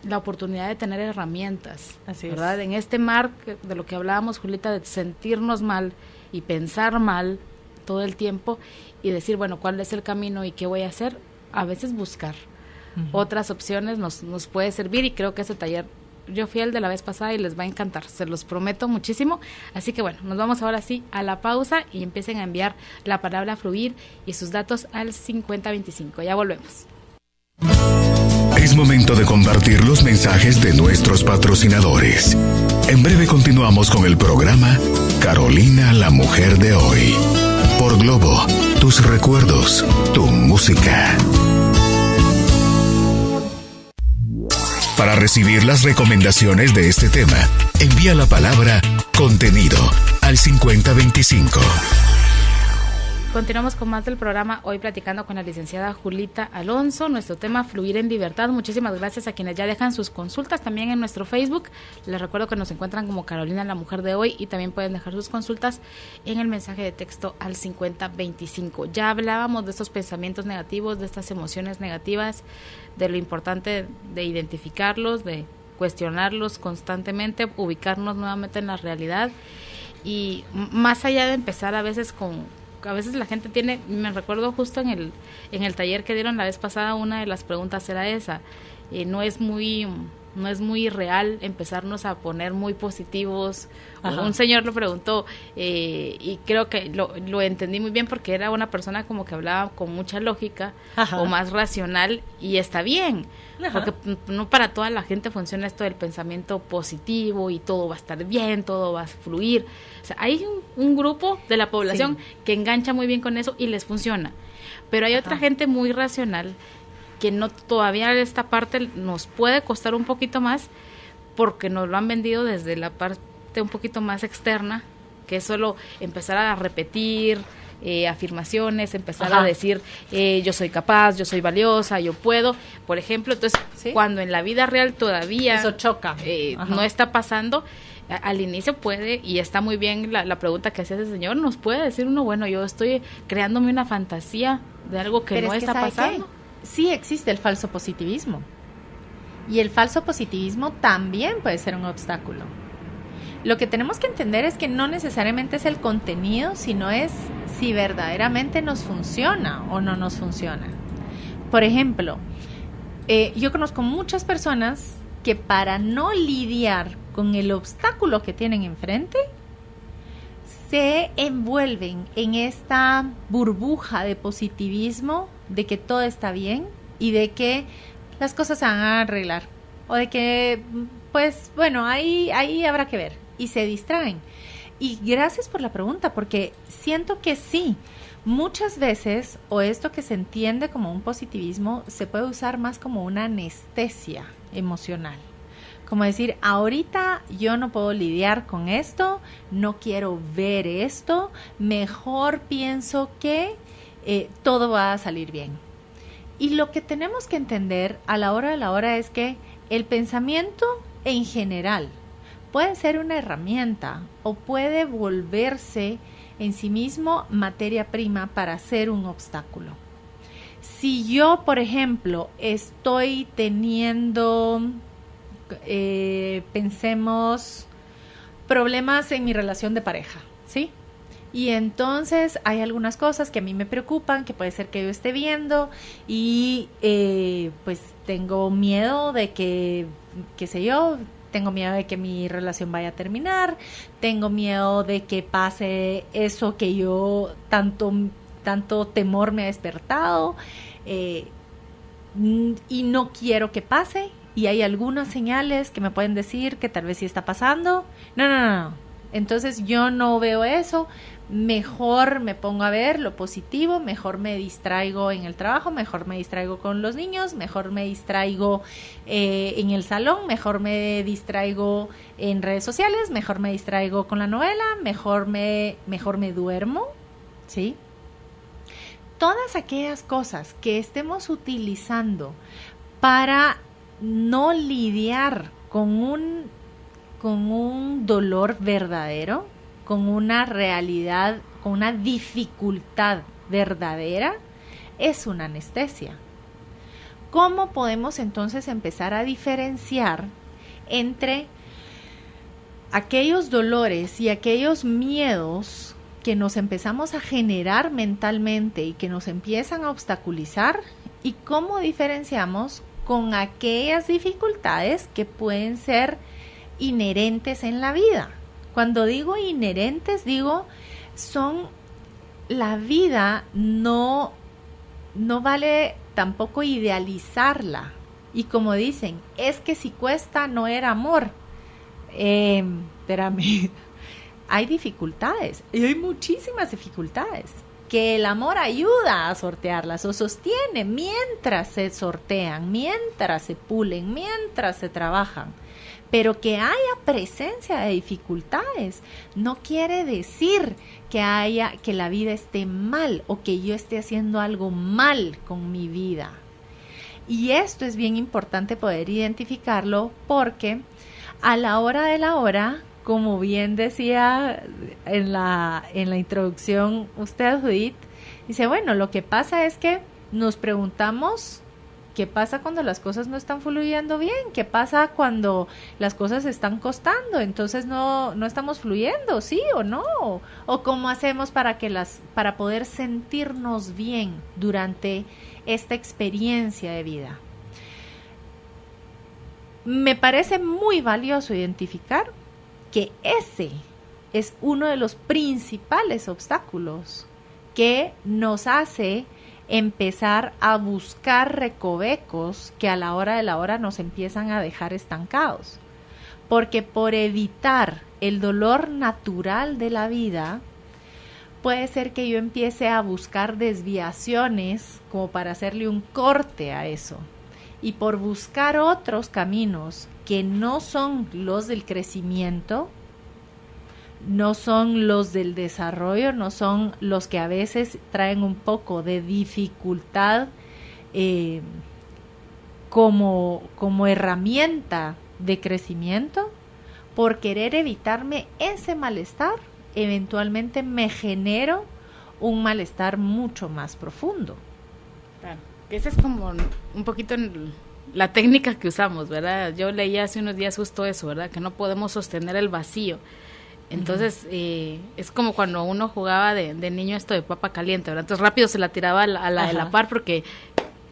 la oportunidad de tener herramientas, así ¿verdad? En este mar de lo que hablábamos, Julita, de sentirnos mal y pensar mal todo el tiempo y decir, bueno, ¿cuál es el camino y qué voy a hacer? A veces buscar otras opciones nos puede servir, y creo que ese taller, yo fui al de la vez pasada y les va a encantar, se los prometo muchísimo. Así que bueno, nos vamos ahora sí a la pausa y empiecen a enviar la palabra fluir y sus datos al 5025. Ya volvemos. Es momento de compartir los mensajes de nuestros patrocinadores. En breve continuamos con el programa Carolina, la mujer de hoy. Por Globo, tus recuerdos, tu música. Para recibir las recomendaciones de este tema, envía la palabra contenido al 5025. Continuamos con más del programa, hoy platicando con la licenciada Julita Alonso, nuestro tema Fluir en Libertad. Muchísimas gracias a quienes ya dejan sus consultas también en nuestro Facebook. Les recuerdo que nos encuentran como Carolina, la mujer de hoy, y también pueden dejar sus consultas en el mensaje de texto al 5025. Ya hablábamos de estos pensamientos negativos, de estas emociones negativas, de lo importante de identificarlos, de cuestionarlos constantemente, ubicarnos nuevamente en la realidad, y más allá de empezar a veces la gente tiene, me recuerdo justo en el taller que dieron la vez pasada, una de las preguntas era esa, no es muy real empezarnos a poner muy positivos. Ajá. Un señor lo preguntó y creo que lo entendí muy bien, porque era una persona como que hablaba con mucha lógica. Ajá. O más racional, y está bien. Ajá. Porque no para toda la gente funciona esto del pensamiento positivo y todo va a estar bien, todo va a fluir. O sea, hay un grupo de la población, sí, que engancha muy bien con eso y les funciona, pero hay Ajá. otra gente muy racional que no, todavía esta parte nos puede costar un poquito más, porque nos lo han vendido desde la parte un poquito más externa, que es solo empezar a repetir afirmaciones, empezar Ajá. a decir yo soy capaz, yo soy valiosa, yo puedo, por ejemplo. Entonces, ¿sí? Cuando en la vida real todavía eso choca, no está pasando, al inicio puede, y está muy bien la pregunta que hacía ese señor, nos puede decir uno, bueno, yo estoy creándome una fantasía de algo que no está pasando. Sí existe el falso positivismo, y el falso positivismo también puede ser un obstáculo. Lo que tenemos que entender es que no necesariamente es el contenido, sino es si verdaderamente nos funciona o no nos funciona. Por ejemplo, yo conozco muchas personas que para no lidiar con el obstáculo que tienen enfrente, se envuelven en esta burbuja de positivismo, de que todo está bien y de que las cosas se van a arreglar. o de que, pues, bueno, ahí habrá que ver, y se distraen. Y gracias por la pregunta, porque siento que sí, muchas veces, o esto que se entiende como un positivismo, se puede usar más como una anestesia emocional. Como decir, ahorita yo no puedo lidiar con esto, no quiero ver esto, mejor pienso que todo va a salir bien. Y lo que tenemos que entender a la hora de la hora es que el pensamiento en general puede ser una herramienta o puede volverse en sí mismo materia prima para ser un obstáculo. Si yo, por ejemplo, estoy teniendo, pensemos, problemas en mi relación de pareja, ¿sí? Y entonces hay algunas cosas que a mí me preocupan, que puede ser que yo esté viendo y pues tengo miedo de que, qué sé yo, tengo miedo de que mi relación vaya a terminar, tengo miedo de que pase eso que yo tanto temor me ha despertado y no quiero que pase. Y hay algunas señales que me pueden decir que tal vez sí está pasando. No. Entonces yo no veo eso, mejor me pongo a ver lo positivo, mejor me distraigo en el trabajo, mejor me distraigo con los niños, mejor me distraigo en el salón, mejor me distraigo en redes sociales, mejor me distraigo con la novela, mejor me duermo, ¿sí? Todas aquellas cosas que estemos utilizando para no lidiar con un dolor verdadero, con una realidad, con una dificultad verdadera, es una anestesia. ¿Cómo podemos entonces empezar a diferenciar entre aquellos dolores y aquellos miedos que nos empezamos a generar mentalmente y que nos empiezan a obstaculizar? ¿Y cómo diferenciamos con aquellas dificultades que pueden ser inherentes en la vida? Cuando digo inherentes, digo, son la vida, no vale tampoco idealizarla. Y como dicen, es que si cuesta no era amor. Espérame, hay dificultades, y hay muchísimas dificultades, que el amor ayuda a sortearlas o sostiene mientras se sortean, mientras se pulen, mientras se trabajan. Pero que haya presencia de dificultades no quiere decir que la vida esté mal o que yo esté haciendo algo mal con mi vida. Y esto es bien importante poder identificarlo, porque a la hora de la hora, como bien decía en la introducción usted, Judith, dice, bueno, lo que pasa es que nos preguntamos ¿qué pasa cuando las cosas no están fluyendo bien? ¿Qué pasa cuando las cosas están costando? Entonces no estamos fluyendo, ¿sí o no? ¿O cómo hacemos para poder sentirnos bien durante esta experiencia de vida? Me parece muy valioso identificar que ese es uno de los principales obstáculos que nos hace empezar a buscar recovecos que a la hora de la hora nos empiezan a dejar estancados. Porque por evitar el dolor natural de la vida, puede ser que yo empiece a buscar desviaciones como para hacerle un corte a eso. Y por buscar otros caminos que no son los del crecimiento, no son los del desarrollo, no son los que a veces traen un poco de dificultad como herramienta de crecimiento, por querer evitarme ese malestar, eventualmente me genero un malestar mucho más profundo. Claro, esa es como un poquito la técnica que usamos, ¿verdad? Yo leía hace unos días justo eso, ¿verdad? Que no podemos sostener el vacío. Entonces, es como cuando uno jugaba de niño esto de papa caliente, ¿verdad? Entonces rápido se la tiraba a la de la par porque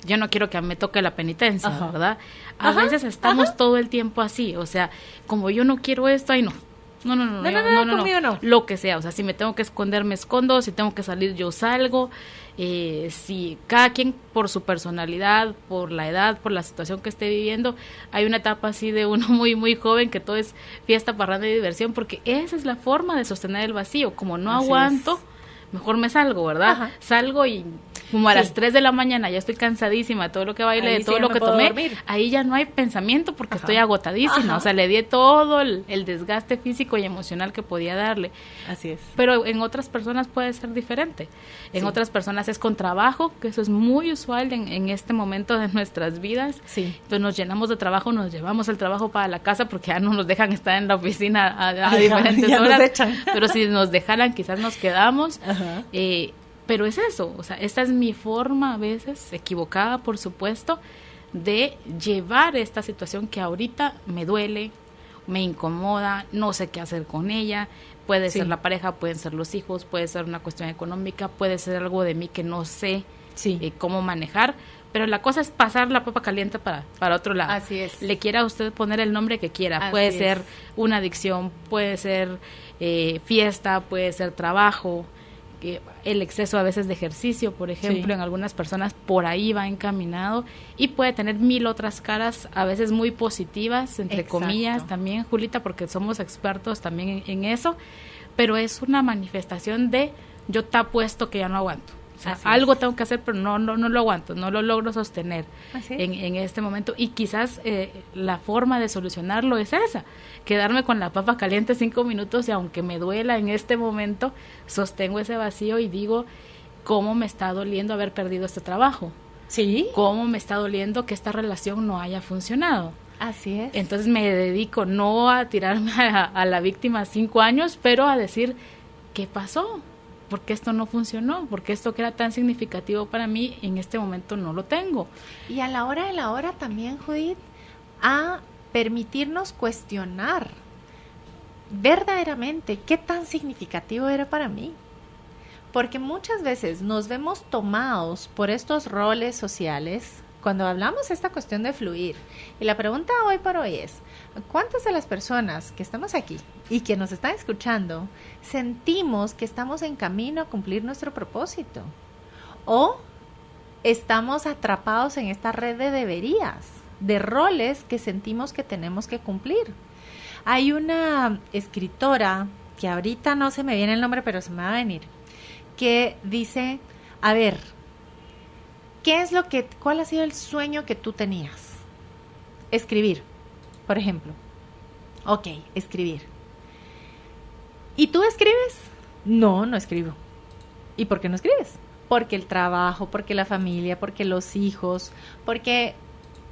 yo no quiero que me toque la penitencia, ¿verdad? A veces estamos todo el tiempo así, o sea, como yo no quiero esto, ay no, No, conmigo no. Lo que sea, o sea, si me tengo que esconder, me escondo, si tengo que salir, yo salgo. Si cada quien por su personalidad, por la edad, por la situación que esté viviendo, hay una etapa así de uno muy, muy joven que todo es fiesta, parranda y diversión, porque esa es la forma de sostener el vacío. Como no así aguanto, mejor me salgo, ¿verdad? Ajá. Salgo y como a las 3 de la mañana ya estoy cansadísima, todo lo que bailé, de todo lo que tomé, dormir. Ahí ya no hay pensamiento porque estoy agotadísima, o sea, le di todo el desgaste físico y emocional que podía darle. Así es. Pero en otras personas puede ser diferente. En otras personas es con trabajo, que eso es muy usual en este momento de nuestras vidas. Sí. Entonces nos llenamos de trabajo, nos llevamos el trabajo para la casa porque ya no nos dejan estar en la oficina a diferentes horas. Nos echan. Pero si nos dejaran, quizás nos quedamos. Ajá. Pero es eso, o sea, esta es mi forma a veces, equivocada por supuesto, de llevar esta situación que ahorita me duele, me incomoda, no sé qué hacer con ella, puede ser la pareja, pueden ser los hijos, puede ser una cuestión económica, puede ser algo de mí que no sé cómo manejar, pero la cosa es pasar la papa caliente para otro lado. Así es. Le quiera usted poner el nombre que quiera, Así puede ser una adicción, puede ser fiesta, puede ser trabajo, el exceso a veces de ejercicio, por ejemplo, en algunas personas por ahí va encaminado y puede tener 1000 otras caras, a veces muy positivas, entre comillas también, Julita, porque somos expertos también en eso, pero es una manifestación de yo te apuesto que ya no aguanto. O sea, algo tengo que hacer, pero no lo aguanto, no lo logro sostener en este momento. Y quizás la forma de solucionarlo es esa, quedarme con la papa caliente 5 minutos y aunque me duela en este momento, sostengo ese vacío y digo, ¿cómo me está doliendo haber perdido este trabajo? Sí. ¿Cómo me está doliendo que esta relación no haya funcionado? Así es. Entonces me dedico no a tirarme a la víctima 5 años, pero a decir, ¿qué pasó? ¿Por qué esto no funcionó? ¿Por qué esto que era tan significativo para mí en este momento no lo tengo? Y a la hora también, Judith, a permitirnos cuestionar verdaderamente qué tan significativo era para mí. Porque muchas veces nos vemos tomados por estos roles sociales cuando hablamos de esta cuestión de fluir. Y la pregunta hoy por hoy es, ¿cuántas de las personas que estamos aquí y que nos están escuchando sentimos que estamos en camino a cumplir nuestro propósito? ¿O estamos atrapados en esta red de deberías, de roles que sentimos que tenemos que cumplir? Hay una escritora, que ahorita no se me viene el nombre, pero se me va a venir, que dice, a ver, ¿cuál ha sido el sueño que tú tenías? Escribir, por ejemplo. Ok, escribir. ¿Y tú escribes? No, no escribo. ¿Y por qué no escribes? Porque el trabajo, porque la familia, porque los hijos, porque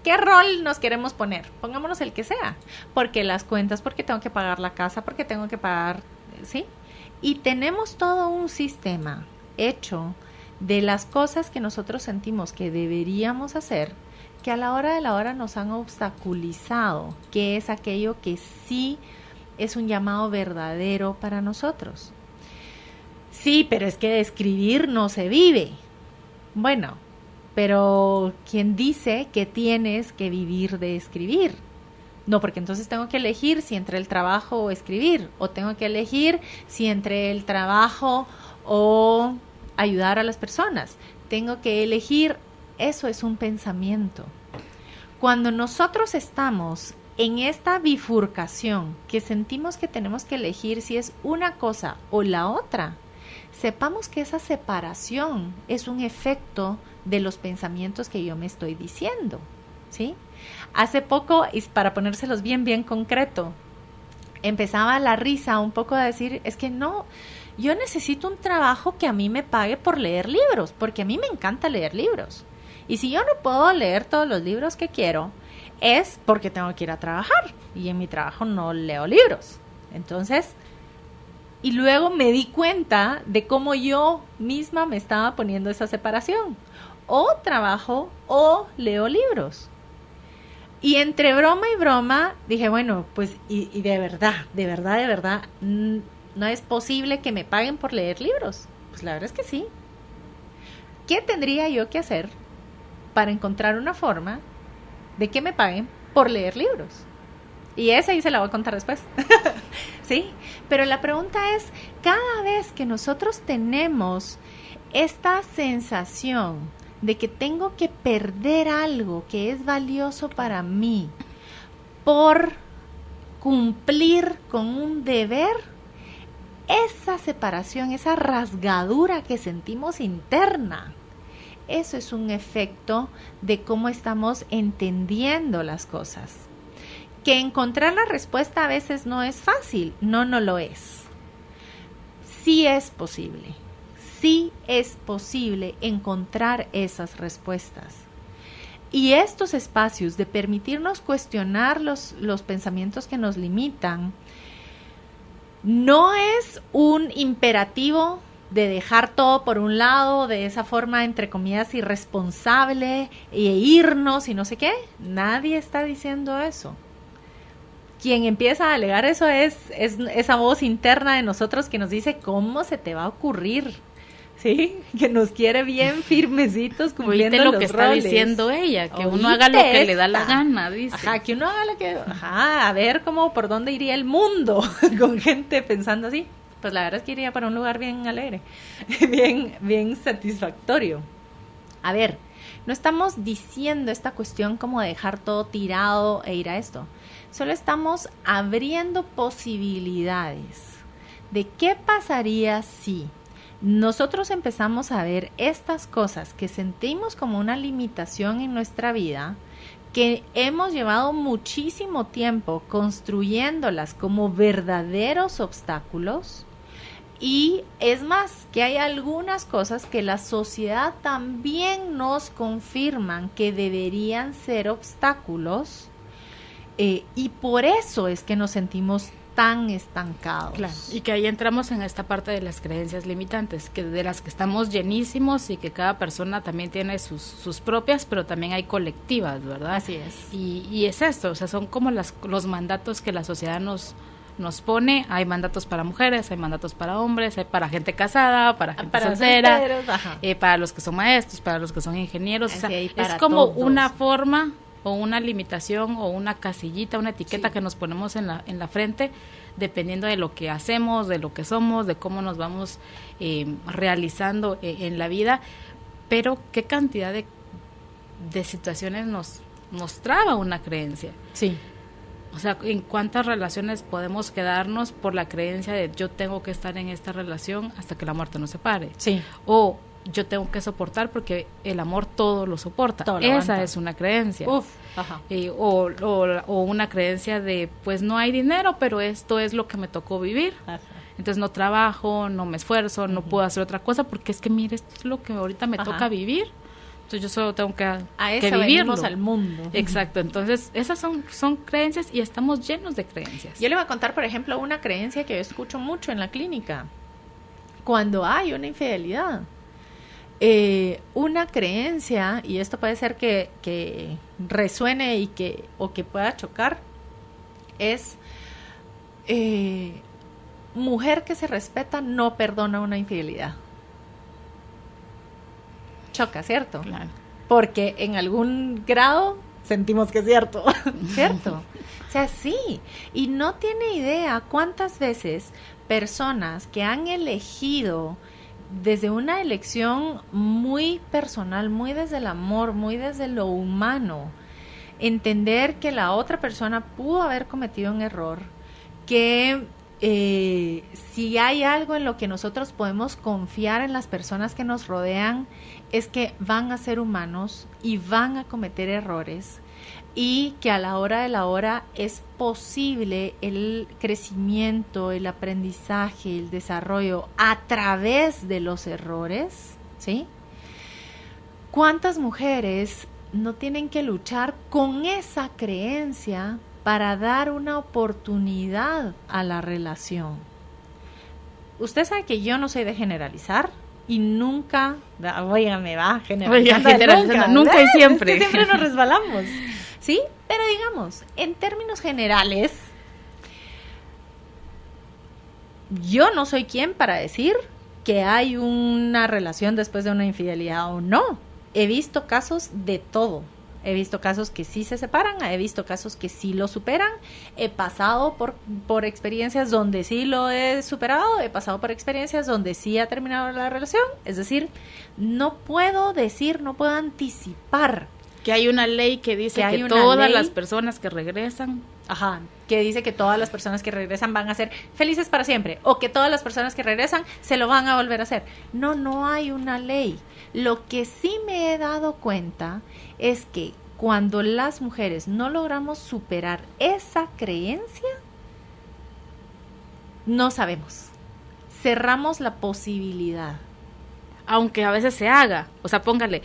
¿qué rol nos queremos poner? Pongámonos el que sea. Porque las cuentas, porque tengo que pagar la casa, porque tengo que pagar, ¿sí? Y tenemos todo un sistema hecho de las cosas que nosotros sentimos que deberíamos hacer, que a la hora de la hora nos han obstaculizado, que es aquello que sí es un llamado verdadero para nosotros. Sí, pero es que de escribir no se vive. Bueno, pero ¿quién dice que tienes que vivir de escribir? No, porque entonces tengo que elegir si entre el trabajo o escribir, o tengo que elegir si entre el trabajo o ayudar a las personas. Tengo que elegir, eso es un pensamiento. Cuando nosotros estamos en esta bifurcación, que sentimos que tenemos que elegir si es una cosa o la otra, sepamos que esa separación es un efecto de los pensamientos que yo me estoy diciendo, ¿sí? Hace poco, y para ponérselos bien concreto, empezaba la risa un poco de decir, es que no, yo necesito un trabajo que a mí me pague por leer libros, porque a mí me encanta leer libros. Y si yo no puedo leer todos los libros que quiero, es porque tengo que ir a trabajar. Y en mi trabajo no leo libros. Entonces, y luego me di cuenta de cómo yo misma me estaba poniendo esa separación. O trabajo o leo libros. Y entre broma y broma, dije, bueno, pues, y de verdad, no es posible que me paguen por leer libros. Pues la verdad es que sí. ¿Qué tendría yo que hacer para encontrar una forma de que me paguen por leer libros? Y esa se la voy a contar después. ¿Sí? Pero la pregunta es, cada vez que nosotros tenemos esta sensación de que tengo que perder algo que es valioso para mí por cumplir con un deber, esa separación, esa rasgadura que sentimos interna, eso es un efecto de cómo estamos entendiendo las cosas. Que encontrar la respuesta a veces no es fácil, no lo es. Sí es posible encontrar esas respuestas. Y estos espacios de permitirnos cuestionar los pensamientos que nos limitan, no es un imperativo de dejar todo por un lado, de esa forma, entre comillas, irresponsable, e irnos y no sé qué. Nadie está diciendo eso. Quien empieza a alegar eso es esa voz interna de nosotros que nos dice, ¿cómo se te va a ocurrir? ¿Sí? Que nos quiere bien firmecitos cumpliendo los roles. Oíste lo que está diciendo ella, que uno haga lo que le da la gana, dice. Ajá, que uno haga lo que... Ajá, a ver por dónde iría el mundo con gente pensando así. Pues la verdad es que iría para un lugar bien alegre, bien satisfactorio. A ver, no estamos diciendo esta cuestión como de dejar todo tirado e ir a esto. Solo estamos abriendo posibilidades de qué pasaría si nosotros empezamos a ver estas cosas que sentimos como una limitación en nuestra vida, que hemos llevado muchísimo tiempo construyéndolas como verdaderos obstáculos. Y es más, que hay algunas cosas que la sociedad también nos confirman que deberían ser obstáculos, y por eso es que nos sentimos tan estancados. Claro, y que ahí entramos en esta parte de las creencias limitantes, que de las que estamos llenísimos y que cada persona también tiene sus propias, pero también hay colectivas, ¿verdad? Así es. Y es esto, o sea, son como los mandatos que la sociedad nos pone. Hay mandatos para mujeres, hay mandatos para hombres, hay para gente casada, para gente soltera, para los que son maestros, para los que son ingenieros. O sea, es como todos. Una forma o una limitación o una casillita, una etiqueta que nos ponemos en la frente, dependiendo de lo que hacemos, de lo que somos, de cómo nos vamos realizando en la vida. Pero qué cantidad de situaciones nos traba una creencia. Sí. O sea, ¿en cuántas relaciones podemos quedarnos por la creencia de yo tengo que estar en esta relación hasta que la muerte nos separe? Sí. O yo tengo que soportar porque el amor todo lo soporta. Todo lo Esa aguanta. Es una creencia. Uf, ajá. O una creencia de, pues no hay dinero, pero esto es lo que me tocó vivir. Ajá. Entonces no trabajo, no me esfuerzo, no puedo hacer otra cosa porque es que mire, esto es lo que ahorita me toca vivir. Entonces yo solo tengo que vivirlo. Al mundo. Exacto, entonces esas son creencias y estamos llenos de creencias. Yo le voy a contar, por ejemplo, una creencia que yo escucho mucho en la clínica. Cuando hay una infidelidad, una creencia, y esto puede ser que resuene o que pueda chocar, es mujer que se respeta no perdona una infidelidad. Choca, ¿cierto? Claro. Porque en algún grado sentimos que es cierto, ¿cierto? O sea, sí, y no tiene idea cuántas veces personas que han elegido desde una elección muy personal, muy desde el amor, muy desde lo humano, entender que la otra persona pudo haber cometido un error, que si hay algo en lo que nosotros podemos confiar en las personas que nos rodean, es que van a ser humanos y van a cometer errores, y que a la hora de la hora es posible el crecimiento, el aprendizaje, el desarrollo a través de los errores, ¿sí? ¿Cuántas mujeres no tienen que luchar con esa creencia para dar una oportunidad a la relación? Usted sabe que yo no soy de generalizar y nunca, me va generalizando nunca y siempre. Siempre nos resbalamos, ¿sí? Pero digamos, en términos generales, yo no soy quien para decir que hay una relación después de una infidelidad o no. He visto casos de todo. He visto casos que sí se separan, he visto casos que sí lo superan, he pasado por experiencias donde sí lo he superado, he pasado por experiencias donde sí ha terminado la relación. Es decir, no puedo anticipar. Que hay una ley que dice que todas las personas que regresan... que dice que todas las personas que regresan van a ser felices para siempre, o que todas las personas que regresan se lo van a volver a hacer. No hay una ley. Lo que sí me he dado cuenta es que cuando las mujeres no logramos superar esa creencia, no sabemos. Cerramos la posibilidad. Aunque a veces se haga, o sea, póngale,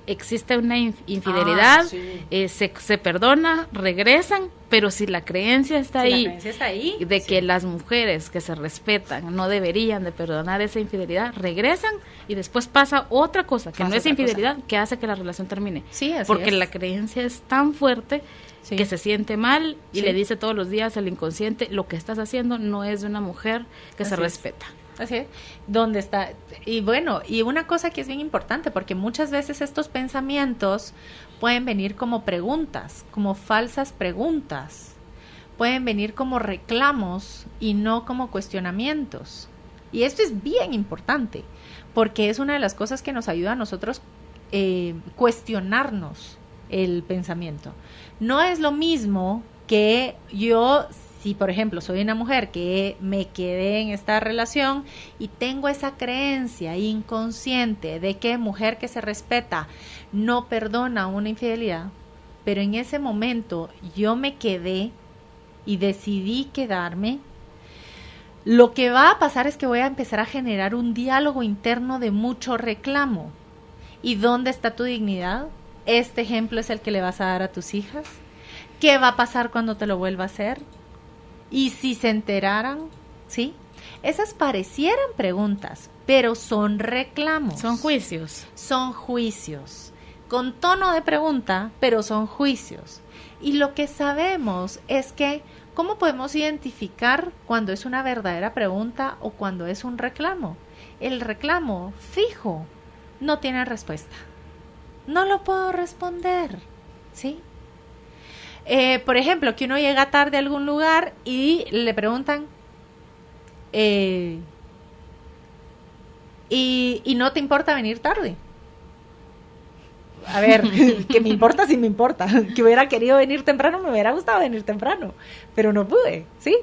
existe una infidelidad, se perdona, regresan, pero si la creencia está ahí, de que las mujeres que se respetan no deberían de perdonar esa infidelidad, regresan y después pasa otra cosa, que no es infidelidad, que hace que la relación termine. Porque la creencia es tan fuerte que se siente mal y le dice todos los días al inconsciente, lo que estás haciendo no es de una mujer que se respeta. Así es, ¿dónde está? Y bueno, y una cosa que es bien importante, porque muchas veces estos pensamientos pueden venir como preguntas, como falsas preguntas, pueden venir como reclamos y no como cuestionamientos. Y esto es bien importante, porque es una de las cosas que nos ayuda a nosotros cuestionarnos el pensamiento. No es lo mismo que si, por ejemplo, soy una mujer que me quedé en esta relación y tengo esa creencia inconsciente de que mujer que se respeta no perdona una infidelidad, pero en ese momento yo me quedé y decidí quedarme, lo que va a pasar es que voy a empezar a generar un diálogo interno de mucho reclamo. ¿Y dónde está tu dignidad? ¿Este ejemplo es el que le vas a dar a tus hijas? ¿Qué va a pasar cuando te lo vuelva a hacer? ¿Y si se enteraran? ¿Sí? Esas parecieran preguntas, pero son reclamos. Son juicios. Son juicios. Con tono de pregunta, pero son juicios. Y lo que sabemos es que, ¿cómo podemos identificar cuando es una verdadera pregunta o cuando es un reclamo? El reclamo fijo no tiene respuesta. No lo puedo responder, ¿sí? Por ejemplo, que uno llega tarde a algún lugar y le preguntan y no te importa venir tarde. A ver, que me importa, sí me importa. Que hubiera querido venir temprano, me hubiera gustado venir temprano, pero no pude, ¿sí?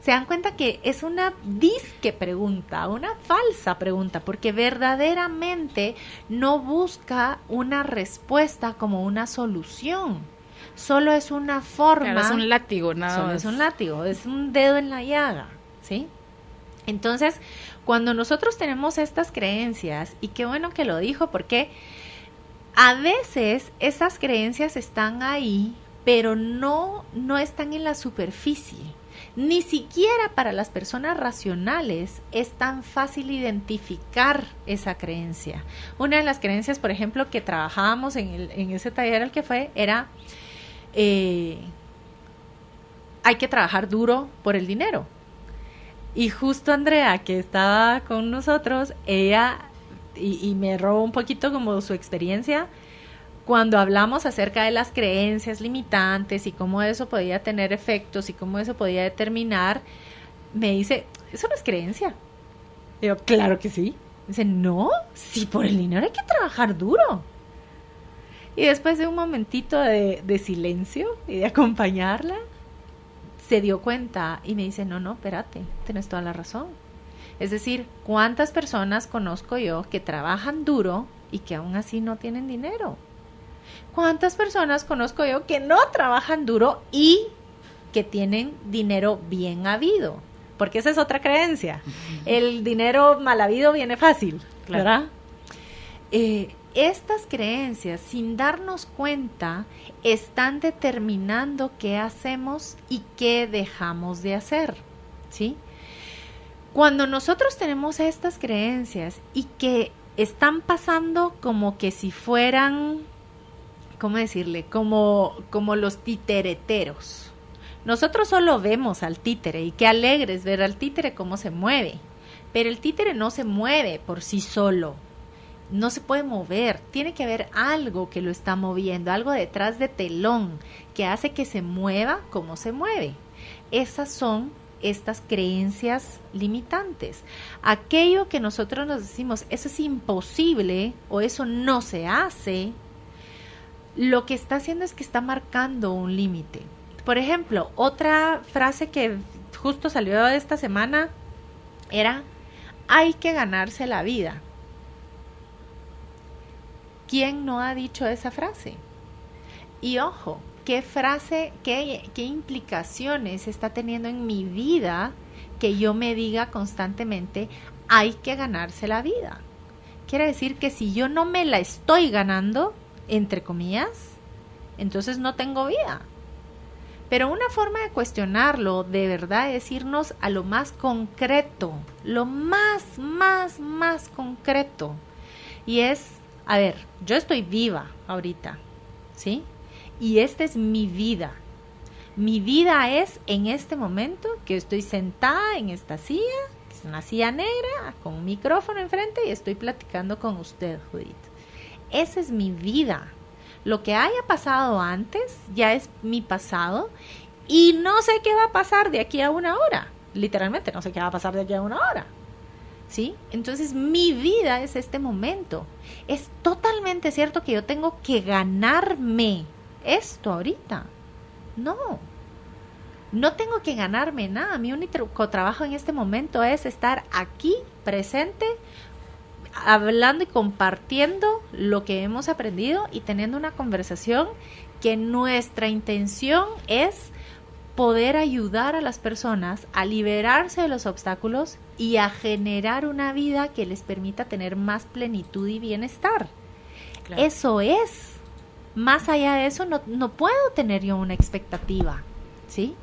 Se dan cuenta que es una disque pregunta, una falsa pregunta, porque verdaderamente no busca una respuesta como una solución. Solo es una forma. Claro, es un látigo, nada más. Solo es un látigo, es un dedo en la llaga, ¿sí? Entonces, cuando nosotros tenemos estas creencias, y qué bueno que lo dijo, porque a veces esas creencias están ahí, pero no están en la superficie. Ni siquiera para las personas racionales es tan fácil identificar esa creencia. Una de las creencias, por ejemplo, que trabajábamos en ese taller al que fue, era hay que trabajar duro por el dinero. Y justo Andrea, que estaba con nosotros, ella, y me robó un poquito como su experiencia, cuando hablamos acerca de las creencias limitantes y cómo eso podía tener efectos y cómo eso podía determinar, me dice, eso no es creencia. Digo, claro que sí. Dice, no, sí, por el dinero hay que trabajar duro. Y después de un momentito de silencio y de acompañarla, se dio cuenta y me dice, no, espérate, tienes toda la razón. Es decir, ¿cuántas personas conozco yo que trabajan duro y que aún así no tienen dinero? ¿Cuántas personas conozco yo que no trabajan duro y que tienen dinero bien habido? Porque esa es otra creencia. El dinero mal habido viene fácil, ¿verdad? Estas creencias, sin darnos cuenta, están determinando qué hacemos y qué dejamos de hacer, ¿sí? Cuando nosotros tenemos estas creencias y que están pasando como que si fueran, ¿cómo decirle? Como los titereteros. Nosotros solo vemos al títere y qué alegre es ver al títere cómo se mueve, pero el títere no se mueve por sí solo. no se puede mover, tiene que haber algo que lo está moviendo, algo detrás de telón que hace que se mueva como se mueve. Esas son estas creencias limitantes. Aquello que nosotros nos decimos, eso es imposible o eso no se hace, lo que está haciendo es que está marcando un límite. Por ejemplo, otra frase que justo salió esta semana era: hay que ganarse la vida. ¿Quién no ha dicho esa frase? Y ojo, ¿qué frase, qué implicaciones está teniendo en mi vida que yo me diga constantemente hay que ganarse la vida? Quiere decir que si yo no me la estoy ganando, entre comillas, entonces no tengo vida. Pero una forma de cuestionarlo de verdad es irnos a lo más concreto, lo más concreto. Y es, a ver, yo estoy viva ahorita, ¿sí? Y esta es mi vida. Mi vida es en este momento que estoy sentada en esta silla, que es una silla negra, con un micrófono enfrente y estoy platicando con usted, Judith. Esa es mi vida. Lo que haya pasado antes ya es mi pasado y no sé qué va a pasar de aquí a una hora. Literalmente no sé qué va a pasar de aquí a una hora. ¿Sí? Entonces mi vida es este momento. Es totalmente cierto que yo tengo que ganarme esto ahorita. No tengo que ganarme nada. Mi único trabajo en este momento es estar aquí, presente, hablando y compartiendo lo que hemos aprendido y teniendo una conversación que nuestra intención es poder ayudar a las personas a liberarse de los obstáculos y a generar una vida que les permita tener más plenitud y bienestar. Claro. Eso es. Más allá de eso no puedo tener yo una expectativa, ¿sí?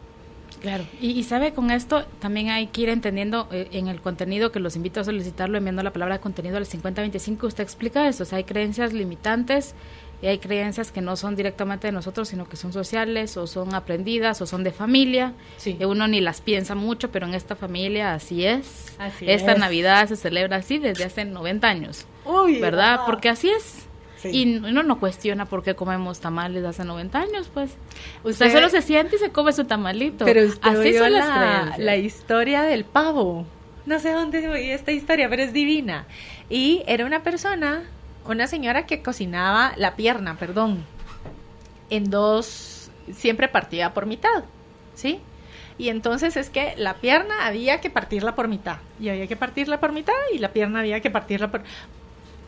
Claro, y sabe, con esto también hay que ir entendiendo en el contenido, que los invito a solicitarlo enviando la palabra contenido al 5025, usted explica eso, o sea, hay creencias limitantes y hay creencias que no son directamente de nosotros, sino que son sociales o son aprendidas o son de familia, sí. Uno ni las piensa mucho, pero en esta familia así es. Esta Navidad se celebra así desde hace 90 años, ¿verdad? Porque así es. Sí. Y uno no cuestiona por qué comemos tamales de hace 90 años, pues. Usted solo se siente y se come su tamalito. Pero usted así son la historia del pavo. No sé dónde oí esta historia, pero es divina. Y era una señora que cocinaba la pierna, en dos, siempre partida por mitad, ¿sí? Y entonces es que la pierna había que partirla por mitad. Y había que partirla por mitad y la pierna había que partirla por...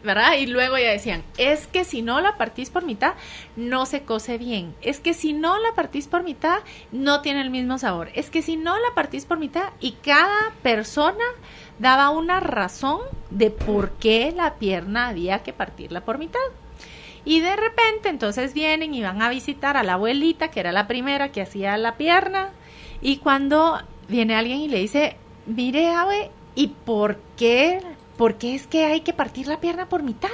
¿verdad? Y luego ya decían, es que si no la partís por mitad, no se cose bien. Es que si no la partís por mitad, no tiene el mismo sabor. Es que si no la partís por mitad, y cada persona daba una razón de por qué la pierna había que partirla por mitad. Y de repente, entonces vienen y van a visitar a la abuelita, que era la primera que hacía la pierna, y cuando viene alguien y le dice, mire, abue, ¿y por qué es que hay que partir la pierna por mitad?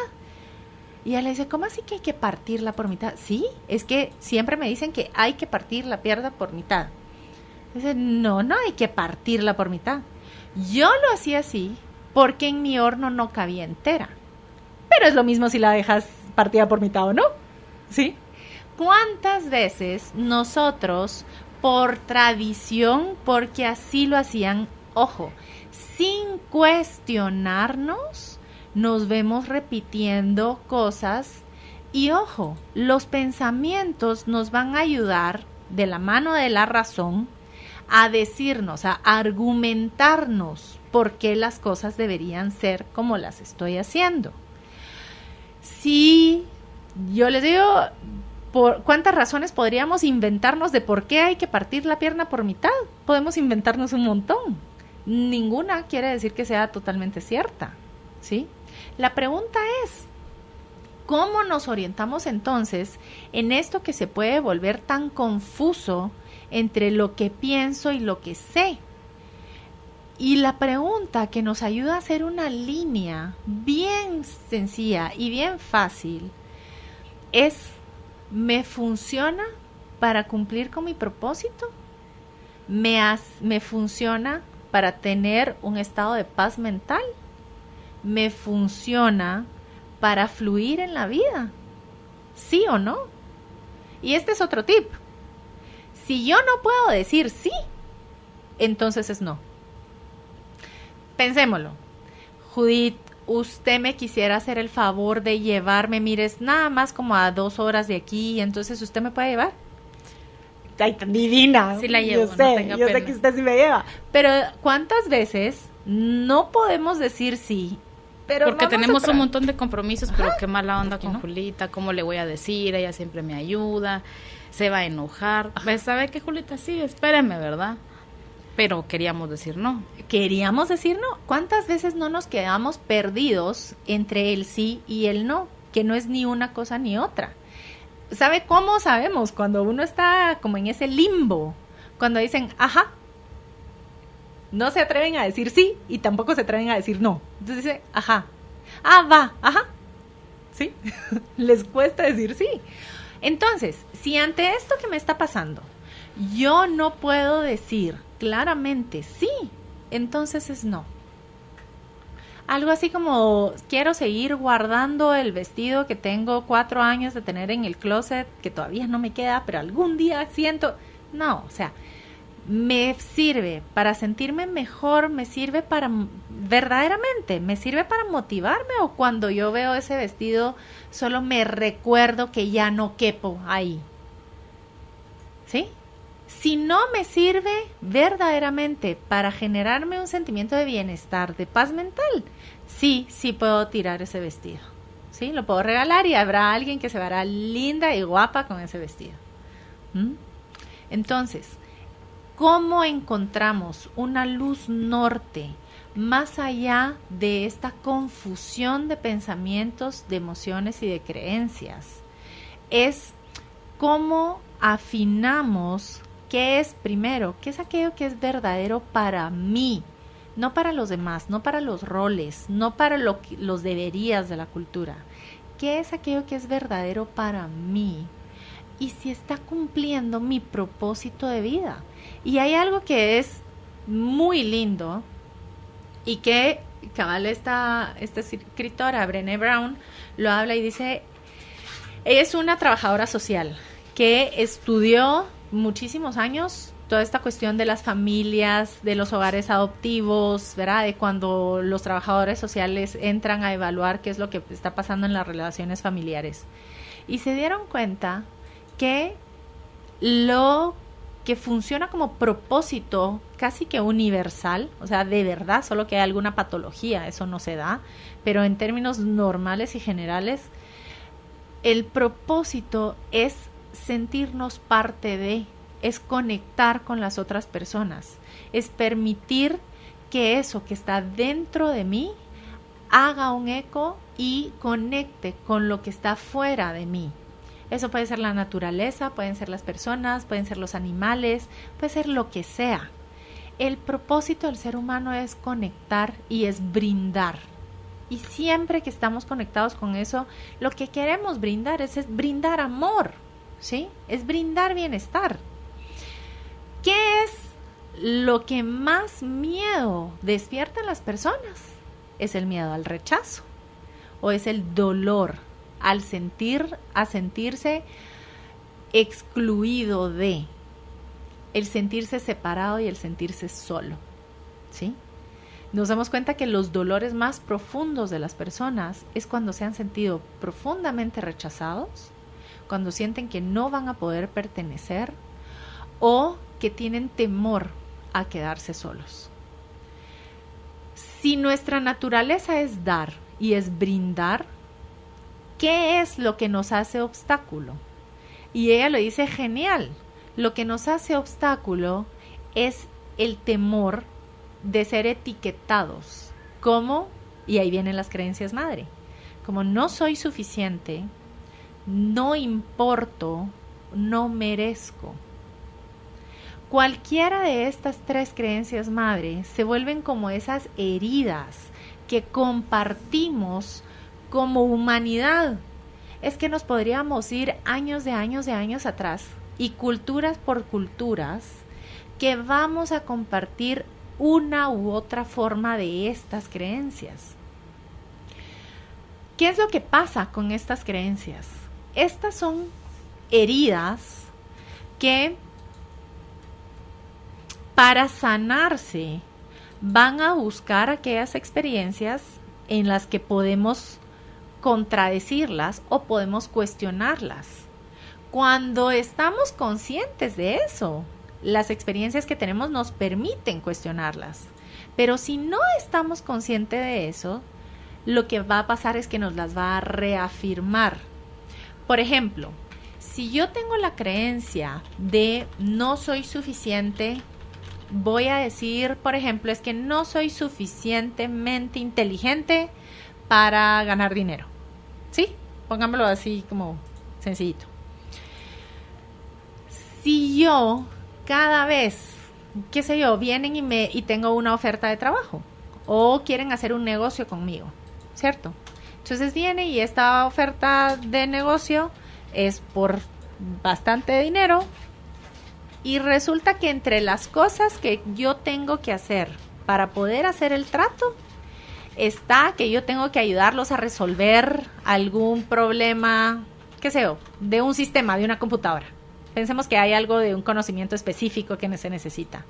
Y ella le dice, ¿cómo así que hay que partirla por mitad? Sí, es que siempre me dicen que hay que partir la pierna por mitad. Dice, no hay que partirla por mitad. Yo lo hacía así porque en mi horno no cabía entera. Pero es lo mismo si la dejas partida por mitad o no, ¿sí? ¿Cuántas veces nosotros, por tradición, porque así lo hacían, ojo, sin cuestionarnos, nos vemos repitiendo cosas? Y ojo, los pensamientos nos van a ayudar de la mano de la razón a decirnos, a argumentarnos por qué las cosas deberían ser como las estoy haciendo. Si yo les digo, ¿cuántas razones podríamos inventarnos de por qué hay que partir la pierna por mitad? Podemos inventarnos un montón. Ninguna quiere decir que sea totalmente cierta, ¿sí? La pregunta es, ¿cómo nos orientamos entonces en esto que se puede volver tan confuso entre lo que pienso y lo que sé? Y la pregunta que nos ayuda a hacer una línea bien sencilla y bien fácil es, ¿me funciona para cumplir con mi propósito? ¿Me funciona para tener un estado de paz mental? ¿Me funciona para fluir en la vida? ¿Sí o no? Y este es otro tip. Si yo no puedo decir sí, entonces es no. Pensémoslo. Judith, usted me quisiera hacer el favor de llevarme, mire, es nada más como a 2 horas de aquí, entonces usted me puede llevar. Ay, tan divina. Sí la llevo, yo sé que usted sí me lleva. Pero ¿cuántas veces no podemos decir sí? Pero porque tenemos un montón de compromisos, pero qué mala onda con Julita, ¿cómo le voy a decir? Ella siempre me ayuda, se va a enojar. ¿Sabe qué, Julita? Sí, espéreme, ¿verdad? Pero queríamos decir no. Queríamos decir no. ¿Cuántas veces no nos quedamos perdidos entre el sí y el no? Que no es ni una cosa ni otra. ¿Sabe cómo sabemos? Cuando uno está como en ese limbo, cuando dicen, ajá, no se atreven a decir sí y tampoco se atreven a decir no. Entonces dice, ajá, va, ajá, ¿sí? Les cuesta decir sí. Entonces, si ante esto que me está pasando, yo no puedo decir claramente sí, entonces es no. Algo así como, quiero seguir guardando el vestido que tengo 4 años de tener en el closet, que todavía no me queda, pero algún día siento... No, o sea, me sirve para sentirme mejor, me sirve para... verdaderamente, me sirve para motivarme, o cuando yo veo ese vestido, solo me recuerdo que ya no quepo ahí. ¿Sí? Si no me sirve verdaderamente para generarme un sentimiento de bienestar, de paz mental, sí puedo tirar ese vestido. Sí, lo puedo regalar y habrá alguien que se verá linda y guapa con ese vestido. Entonces, ¿cómo encontramos una luz norte más allá de esta confusión de pensamientos, de emociones y de creencias? Es cómo afinamos qué es primero, qué es aquello que es verdadero para mí, no para los demás, no para los roles, no para los deberías de la cultura. ¿Qué es aquello que es verdadero para mí? Y si está cumpliendo mi propósito de vida. Y hay algo que es muy lindo y que cabal esta escritora, Brené Brown, lo habla y dice, ella es una trabajadora social que estudió muchísimos años toda esta cuestión de las familias, de los hogares adoptivos, ¿verdad? De cuando los trabajadores sociales entran a evaluar qué es lo que está pasando en las relaciones familiares. Y se dieron cuenta que lo que funciona como propósito casi que universal, o sea, de verdad, solo que hay alguna patología, eso no se da, pero en términos normales y generales, el propósito es sentirnos parte de, es conectar con las otras personas, es permitir que eso que está dentro de mí haga un eco y conecte con lo que está fuera de mí. Eso puede ser la naturaleza, pueden ser las personas, pueden ser los animales, puede ser lo que sea. El propósito del ser humano es conectar y es brindar. Y siempre que estamos conectados con eso, lo que queremos brindar es brindar amor, ¿sí? Es brindar bienestar. ¿Qué es lo que más miedo despierta en las personas? Es el miedo al rechazo o es el dolor a sentirse excluido de, el sentirse separado y el sentirse solo, ¿sí? Nos damos cuenta que los dolores más profundos de las personas es cuando se han sentido profundamente rechazados, cuando sienten que no van a poder pertenecer o que tienen temor a quedarse solos. Si nuestra naturaleza es dar y es brindar, ¿qué es lo que nos hace obstáculo? Y ella lo dice genial. Lo que nos hace obstáculo es el temor de ser etiquetados como, y ahí vienen las creencias madre, como no soy suficiente, no importo, no merezco. Cualquiera de estas 3 creencias madre se vuelven como esas heridas que compartimos como humanidad. Es que nos podríamos ir años de años atrás y culturas por culturas que vamos a compartir una u otra forma de estas creencias. ¿Qué es lo que pasa con estas creencias? Estas son heridas que para sanarse van a buscar aquellas experiencias en las que podemos contradecirlas o podemos cuestionarlas. Cuando estamos conscientes de eso, las experiencias que tenemos nos permiten cuestionarlas. Pero si no estamos conscientes de eso, lo que va a pasar es que nos las va a reafirmar. Por ejemplo, si yo tengo la creencia de no soy suficiente, voy a decir, por ejemplo, es que no soy suficientemente inteligente para ganar dinero. ¿Sí? Pongámoslo así como sencillito. Si yo cada vez, qué sé yo, vienen y tengo una oferta de trabajo o quieren hacer un negocio conmigo, ¿cierto? Entonces viene y esta oferta de negocio es por bastante dinero y resulta que entre las cosas que yo tengo que hacer para poder hacer el trato está que yo tengo que ayudarlos a resolver algún problema, qué sé yo, de un sistema, de una computadora. Pensemos que hay algo de un conocimiento específico que se necesita.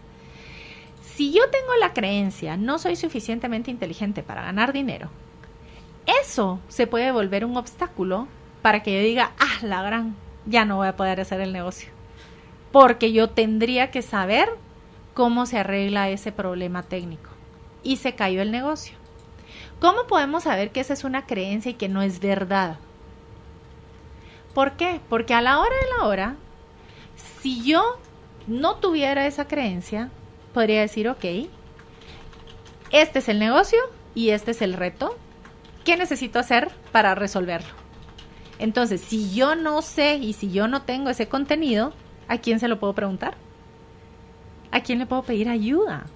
Si yo tengo la creencia, no soy suficientemente inteligente para ganar dinero, eso se puede volver un obstáculo para que yo diga, la gran, ya no voy a poder hacer el negocio. Porque yo tendría que saber cómo se arregla ese problema técnico. Y se cayó el negocio. ¿Cómo podemos saber que esa es una creencia y que no es verdad? ¿Por qué? Porque a la hora de la hora, si yo no tuviera esa creencia, podría decir, ok, este es el negocio y este es el reto. ¿Qué necesito hacer para resolverlo? Entonces, si yo no sé y si yo no tengo ese contenido, ¿a quién se lo puedo preguntar? ¿A quién le puedo pedir ayuda?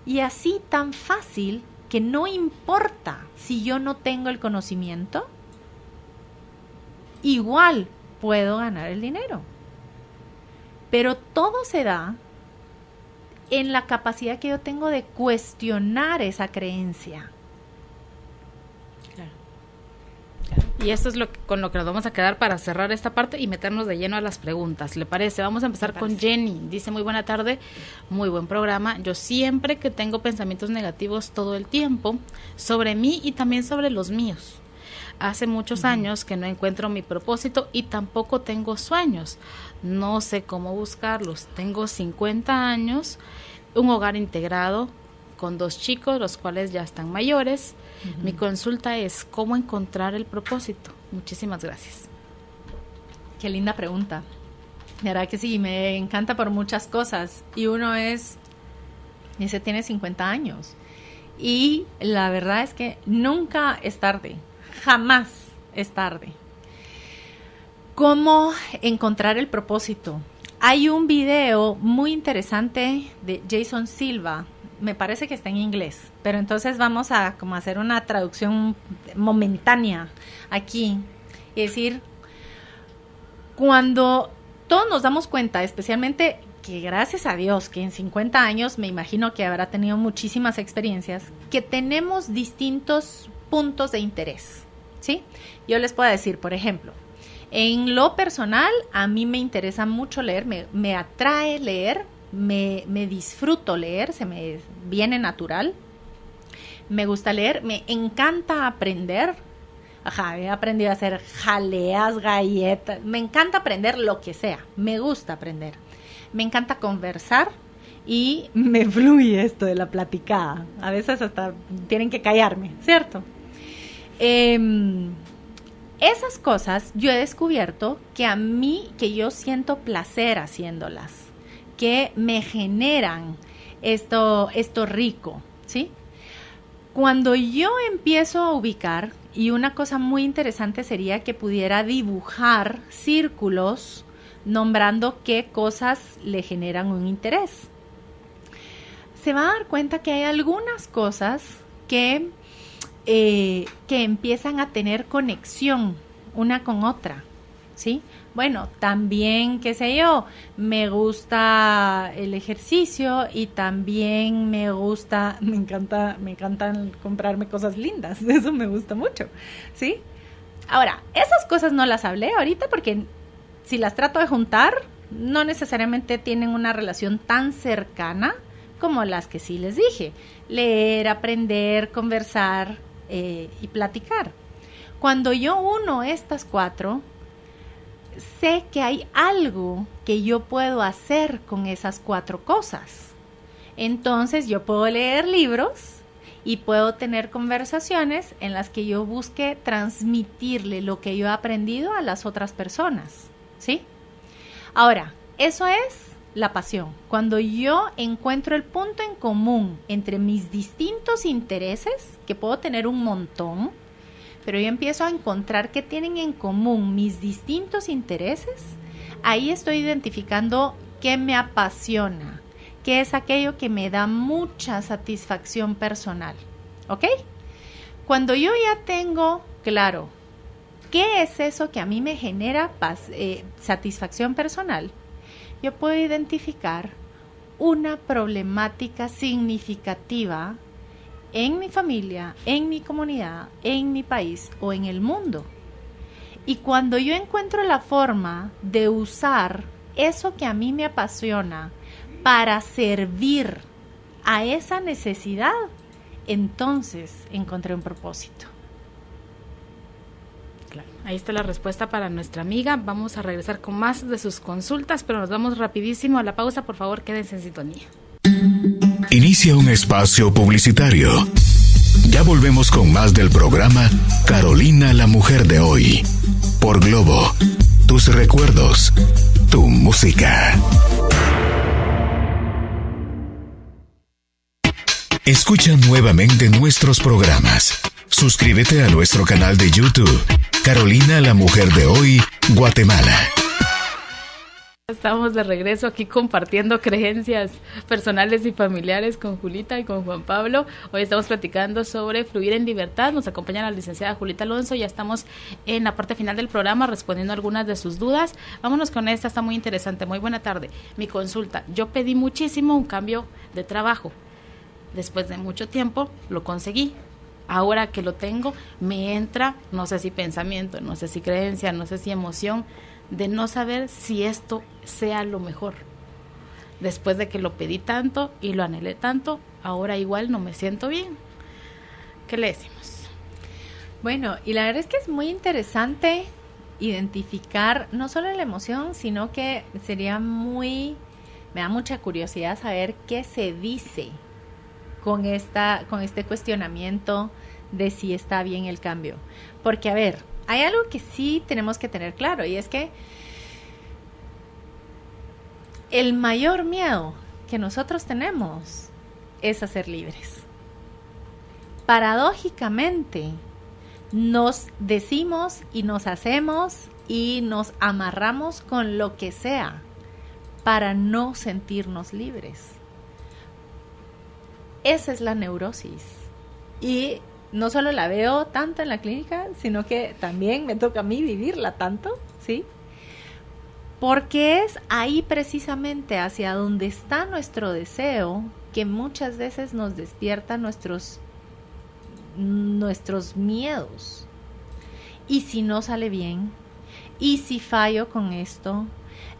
Y así tan fácil que no importa si yo no tengo el conocimiento, igual puedo ganar el dinero. Pero todo se da en la capacidad que yo tengo de cuestionar esa creencia. Y esto es con lo que nos vamos a quedar para cerrar esta parte y meternos de lleno a las preguntas. ¿Le parece? Vamos a empezar con Jenny. Dice, muy buena tarde, muy buen programa. Yo siempre que tengo pensamientos negativos todo el tiempo sobre mí y también sobre los míos. Hace muchos años que no encuentro mi propósito y tampoco tengo sueños. No sé cómo buscarlos. Tengo 50 años, un hogar integrado con 2 chicos, los cuales ya están mayores. Mi consulta es ¿cómo encontrar el propósito? Muchísimas gracias. Qué linda pregunta. La verdad que sí, me encanta por muchas cosas. Y uno dice, tiene 50 años. Y la verdad es que nunca es tarde. Jamás es tarde. ¿Cómo encontrar el propósito? Hay un video muy interesante de Jason Silva. Me parece que está en inglés, pero entonces vamos a como hacer una traducción momentánea aquí y decir, cuando todos nos damos cuenta, especialmente que gracias a Dios que en 50 años me imagino que habrá tenido muchísimas experiencias, que tenemos distintos puntos de interés, ¿sí? Yo les puedo decir, por ejemplo, en lo personal a mí me interesa mucho leer, me atrae leer. Me disfruto leer, se me viene natural. Me gusta leer, me encanta aprender. He aprendido a hacer jaleas, galletas. Me encanta aprender lo que sea. Me gusta aprender. Me encanta conversar y me fluye esto de la platicada. A veces hasta tienen que callarme, ¿cierto? Esas cosas yo he descubierto que yo siento placer haciéndolas, que me generan esto rico, ¿sí? Cuando yo empiezo a ubicar, y una cosa muy interesante sería que pudiera dibujar círculos nombrando qué cosas le generan un interés. Se va a dar cuenta que hay algunas cosas que empiezan a tener conexión una con otra. ¿sí? Bueno, también, qué sé yo, me gusta el ejercicio y también me encantan comprarme cosas lindas, eso me gusta mucho, ¿sí? Ahora, esas cosas no las hablé ahorita porque si las trato de juntar, no necesariamente tienen una relación tan cercana como las que sí les dije. Leer, aprender, conversar y platicar. Cuando yo uno estas 4, sé que hay algo que yo puedo hacer con esas 4 cosas. Entonces yo puedo leer libros y puedo tener conversaciones en las que yo busque transmitirle lo que yo he aprendido a las otras personas, ¿sí? Ahora, eso es la pasión. Cuando yo encuentro el punto en común entre mis distintos intereses, que puedo tener un montón, pero yo empiezo a encontrar qué tienen en común mis distintos intereses, ahí estoy identificando qué me apasiona, qué es aquello que me da mucha satisfacción personal, ¿ok? Cuando yo ya tengo claro qué es eso que a mí me genera satisfacción personal, yo puedo identificar una problemática significativa en mi familia, en mi comunidad, en mi país o en el mundo. Y cuando yo encuentro la forma de usar eso que a mí me apasiona para servir a esa necesidad, entonces encontré un propósito. Claro. Ahí está la respuesta para nuestra amiga. Vamos a regresar con más de sus consultas, pero nos vamos rapidísimo a la pausa. Por favor, quédense en sintonía. Inicia un espacio publicitario. Ya volvemos con más del programa Carolina, la mujer de hoy. Por Globo, tus recuerdos, tu música. Escucha nuevamente nuestros programas. Suscríbete a nuestro canal de YouTube, Carolina, la mujer de hoy, Guatemala. Estamos de regreso aquí compartiendo creencias personales y familiares con Julita y con Juan Pablo. Hoy estamos platicando sobre fluir en libertad. Nos acompaña la licenciada Julita Alonso. Ya estamos en la parte final del programa respondiendo algunas de sus dudas. Vámonos con esta, está muy interesante. Muy buena tarde. Mi consulta. Yo pedí muchísimo un cambio de trabajo. Después de mucho tiempo lo conseguí. Ahora que lo tengo, me entra, no sé si pensamiento, no sé si creencia, no sé si emoción, de no saber si esto sea lo mejor. Después de que lo pedí tanto y lo anhelé tanto, ahora igual no me siento bien. ¿Qué le decimos? Bueno, y la verdad es que es muy interesante identificar no solo la emoción, sino que me da mucha curiosidad saber qué se dice con este cuestionamiento de si está bien el cambio. Porque, a ver, hay algo que sí tenemos que tener claro, y es que el mayor miedo que nosotros tenemos es a ser libres. Paradójicamente, nos decimos y nos hacemos y nos amarramos con lo que sea para no sentirnos libres. Esa es la neurosis. Y no solo la veo tanto en la clínica, sino que también me toca a mí vivirla tanto, ¿sí? Porque es ahí precisamente hacia donde está nuestro deseo que muchas veces nos despierta nuestros miedos. ¿Y si no sale bien? ¿Y si fallo con esto?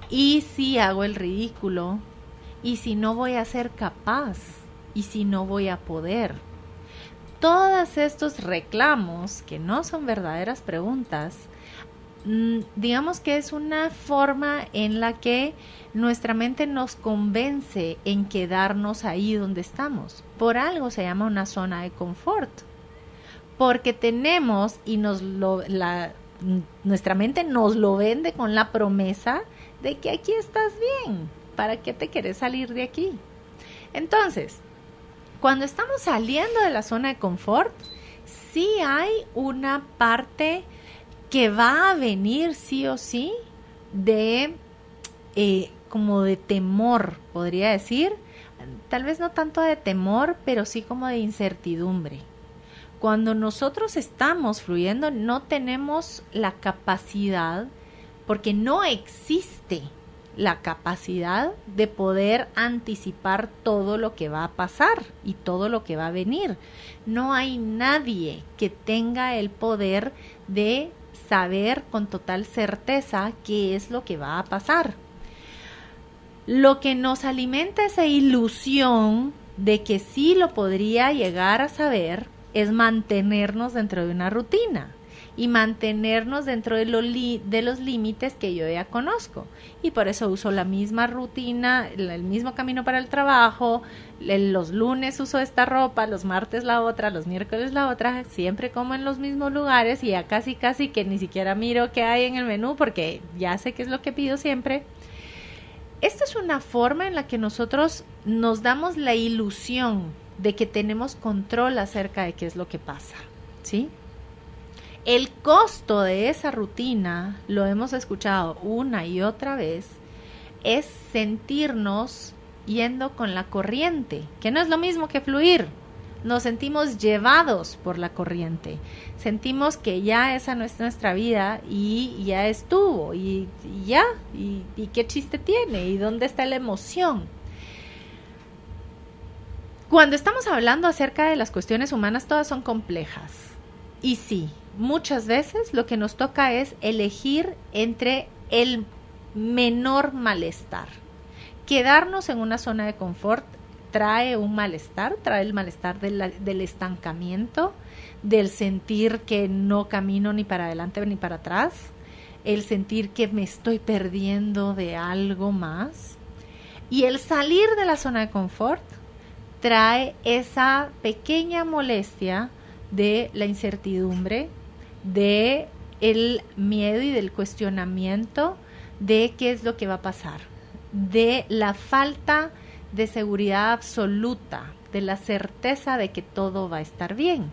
¿Y si hago el ridículo? ¿Y si no voy a ser capaz? ¿Y si no voy a poder? Todos estos reclamos, que no son verdaderas preguntas, digamos que es una forma en la que nuestra mente nos convence en quedarnos ahí donde estamos. Por algo se llama una zona de confort. Porque tenemos y nuestra mente nos lo vende con la promesa de que aquí estás bien. ¿Para qué te quieres salir de aquí? Entonces, cuando estamos saliendo de la zona de confort, sí hay una parte que va a venir sí o sí de como de temor, podría decir. Tal vez no tanto de temor, pero sí como de incertidumbre. Cuando nosotros estamos fluyendo, no tenemos la capacidad porque no existe la capacidad de poder anticipar todo lo que va a pasar y todo lo que va a venir. No hay nadie que tenga el poder de saber con total certeza qué es lo que va a pasar. Lo que nos alimenta esa ilusión de que sí lo podría llegar a saber es mantenernos dentro de una rutina y mantenernos dentro de los límites que yo ya conozco. Y por eso uso la misma rutina, el mismo camino para el trabajo, los lunes uso esta ropa, los martes la otra, los miércoles la otra, siempre como en los mismos lugares y ya casi que ni siquiera miro qué hay en el menú porque ya sé qué es lo que pido siempre. Esta es una forma en la que nosotros nos damos la ilusión de que tenemos control acerca de qué es lo que pasa, ¿sí? El costo de esa rutina, lo hemos escuchado una y otra vez, es sentirnos yendo con la corriente, que no es lo mismo que fluir. Nos sentimos llevados por la corriente, sentimos que ya esa no es nuestra vida y ya estuvo, y qué chiste tiene, y dónde está la emoción. Cuando estamos hablando acerca de las cuestiones humanas, todas son complejas, y sí, muchas veces lo que nos toca es elegir entre el menor malestar. Quedarnos en una zona de confort trae un malestar, trae el malestar del estancamiento, del sentir que no camino ni para adelante ni para atrás, el sentir que me estoy perdiendo de algo más. Y el salir de la zona de confort trae esa pequeña molestia de la incertidumbre, de el miedo y del cuestionamiento de qué es lo que va a pasar, de la falta de seguridad absoluta, de la certeza de que todo va a estar bien.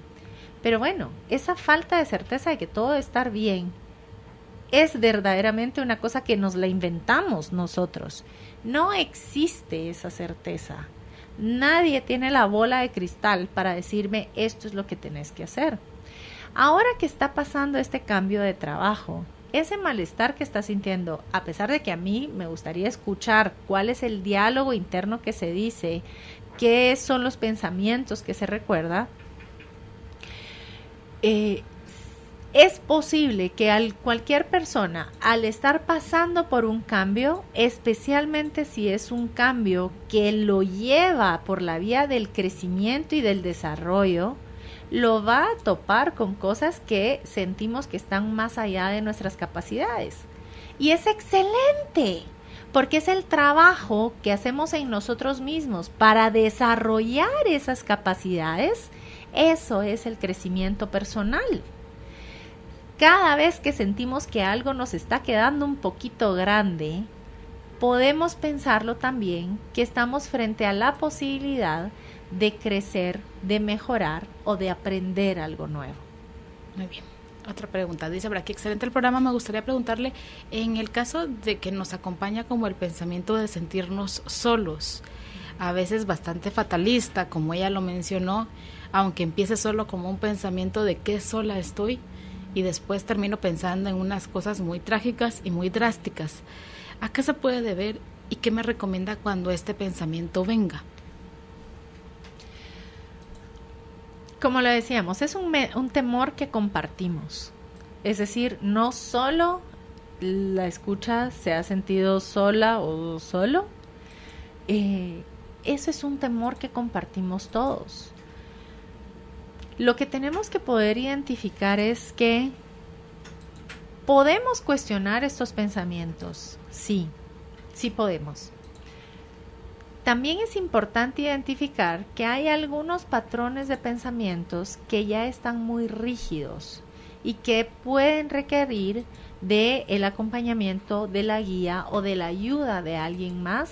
Pero bueno, esa falta de certeza de que todo va a estar bien es verdaderamente una cosa que nos la inventamos nosotros. No existe esa certeza. Nadie tiene la bola de cristal para decirme esto es lo que tenés que hacer. Ahora que está pasando este cambio de trabajo, ese malestar que estás sintiendo, a pesar de que a mí me gustaría escuchar cuál es el diálogo interno que se dice, qué son los pensamientos que se recuerda, es posible que cualquier persona, al estar pasando por un cambio, especialmente si es un cambio que lo lleva por la vía del crecimiento y del desarrollo, lo va a topar con cosas que sentimos que están más allá de nuestras capacidades. Y es excelente, porque es el trabajo que hacemos en nosotros mismos para desarrollar esas capacidades. Eso es el crecimiento personal. Cada vez que sentimos que algo nos está quedando un poquito grande, podemos pensarlo también que estamos frente a la posibilidad de crecer, de mejorar o de aprender algo nuevo. Muy bien. Otra pregunta. Dice, por aquí, excelente el programa. Me gustaría preguntarle, en el caso de que nos acompaña como el pensamiento de sentirnos solos, a veces bastante fatalista, como ella lo mencionó, aunque empiece solo como un pensamiento de qué sola estoy, y después termino pensando en unas cosas muy trágicas y muy drásticas. ¿A qué se puede deber y qué me recomienda cuando este pensamiento venga? Como lo decíamos, es un temor que compartimos. Es decir, no solo la escucha se ha sentido sola o solo. Eso es un temor que compartimos todos. Lo que tenemos que poder identificar es que podemos cuestionar estos pensamientos. Sí, sí podemos. También es importante identificar que hay algunos patrones de pensamientos que ya están muy rígidos y que pueden requerir del acompañamiento, de la guía o de la ayuda de alguien más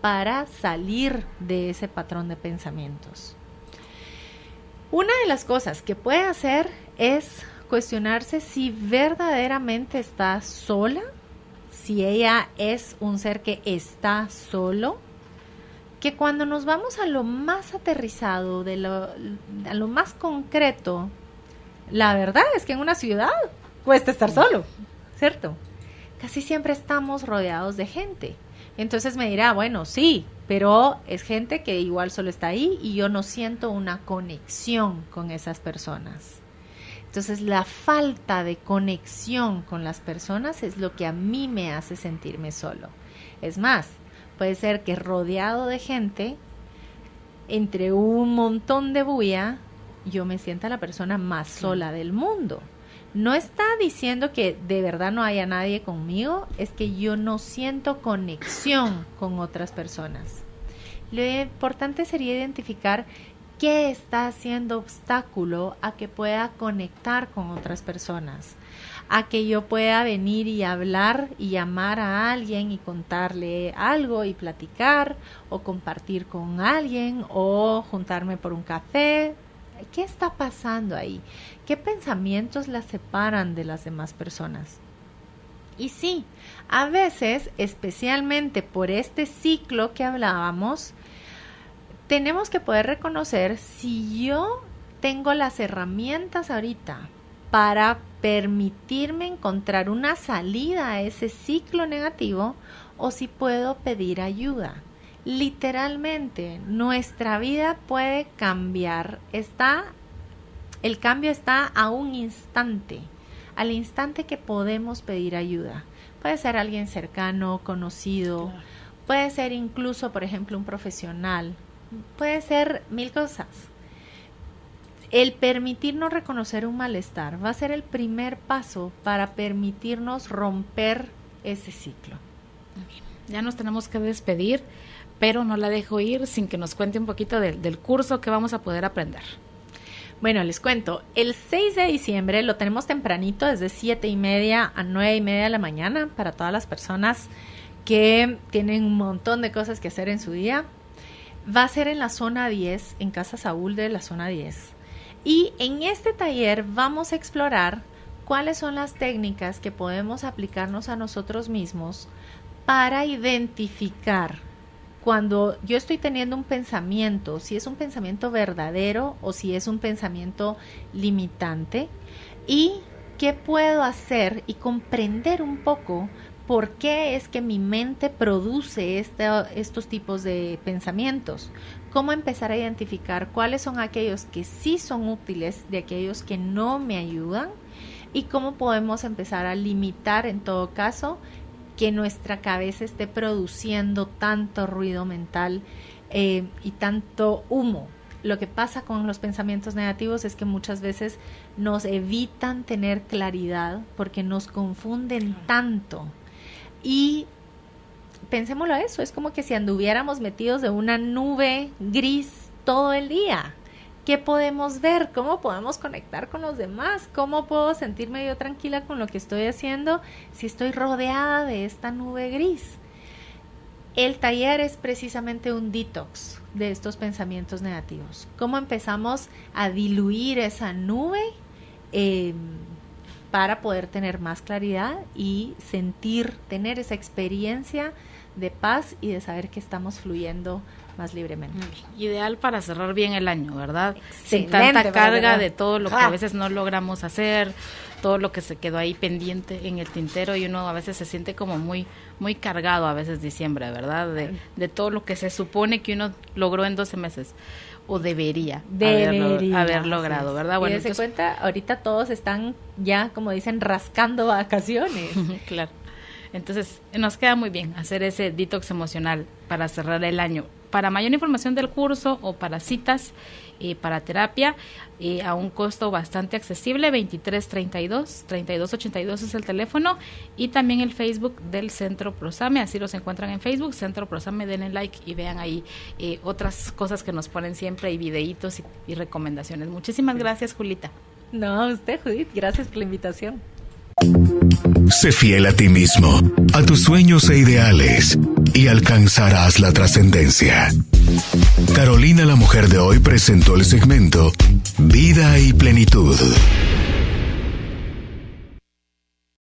para salir de ese patrón de pensamientos. Una de las cosas que puede hacer es cuestionarse si verdaderamente está sola, si ella es un ser que está solo, que cuando nos vamos a lo más aterrizado, a lo más concreto, la verdad es que en una ciudad cuesta estar solo, ¿cierto? casi siempre estamos rodeados de gente. Entonces me dirá, bueno, sí, pero es gente que igual solo está ahí y yo no siento una conexión con esas personas. Entonces la falta de conexión con las personas es lo que a mí me hace sentirme solo. Es más, puede ser que rodeado de gente, entre un montón de bulla, yo me sienta la persona más sola del mundo. No está diciendo que de verdad no haya nadie conmigo, es que yo no siento conexión con otras personas. Lo importante sería identificar qué está haciendo obstáculo a que pueda conectar con otras personas, a que yo pueda venir y hablar y llamar a alguien y contarle algo y platicar o compartir con alguien o juntarme por un café. ¿Qué está pasando ahí? ¿Qué pensamientos las separan de las demás personas? Y sí, a veces, especialmente por este ciclo que hablábamos, tenemos que poder reconocer si yo tengo las herramientas ahorita para permitirme encontrar una salida a ese ciclo negativo o si puedo pedir ayuda. Literalmente, nuestra vida puede cambiar. El cambio está a un instante, al instante que podemos pedir ayuda. Puede ser alguien cercano, conocido, claro. Puede ser incluso, por ejemplo, un profesional. Puede ser 1000 cosas. El permitirnos reconocer un malestar va a ser el primer paso para permitirnos romper ese ciclo. Ya nos tenemos que despedir, pero no la dejo ir sin que nos cuente un poquito del curso que vamos a poder aprender. Bueno, les cuento, el 6 de diciembre lo tenemos tempranito, desde 7:30 a 9:30 de la mañana, para todas las personas que tienen un montón de cosas que hacer en su día. Va a ser en la zona 10, en Casa Saúl de la zona 10. Y en este taller vamos a explorar cuáles son las técnicas que podemos aplicarnos a nosotros mismos para identificar cuando yo estoy teniendo un pensamiento, si es un pensamiento verdadero o si es un pensamiento limitante, y qué puedo hacer y comprender un poco por qué es que mi mente produce estos tipos de pensamientos. Cómo empezar a identificar cuáles son aquellos que sí son útiles de aquellos que no me ayudan y cómo podemos empezar a limitar en todo caso que nuestra cabeza esté produciendo tanto ruido mental y tanto humo. Lo que pasa con los pensamientos negativos es que muchas veces nos evitan tener claridad porque nos confunden tanto. Y pensémoslo a eso, es como que si anduviéramos metidos de una nube gris todo el día. ¿Qué podemos ver? ¿Cómo podemos conectar con los demás? ¿Cómo puedo sentirme yo tranquila con lo que estoy haciendo si estoy rodeada de esta nube gris? El taller es precisamente un detox de estos pensamientos negativos. ¿Cómo empezamos a diluir esa nube para poder tener más claridad y tener esa experiencia de paz y de saber que estamos fluyendo más libremente? Ideal para cerrar bien el año, ¿verdad? Excelente, sin tanta carga ¿verdad? De todo lo que a veces no logramos hacer, todo lo que se quedó ahí pendiente en el tintero, y uno a veces se siente como muy cargado a veces diciembre, ¿verdad? De todo lo que se supone que uno logró en 12 meses. O debería haber logrado, ¿verdad? Bueno, y se cuenta, ahorita todos están ya, como dicen, rascando vacaciones. Claro. Entonces, nos queda muy bien hacer ese detox emocional para cerrar el año. Para mayor información del curso o para citas, para terapia, a un costo bastante accesible, 2332-3282 es el teléfono, y también el Facebook del Centro Prosame, así los encuentran en Facebook, Centro Prosame, denle like y vean ahí otras cosas que nos ponen siempre, y videitos y recomendaciones. Muchísimas gracias, Julita. No, usted, Judith, gracias por la invitación. Sé fiel a ti mismo, a tus sueños e ideales, y alcanzarás la trascendencia. Carolina, la mujer de hoy, presentó el segmento Vida y Plenitud.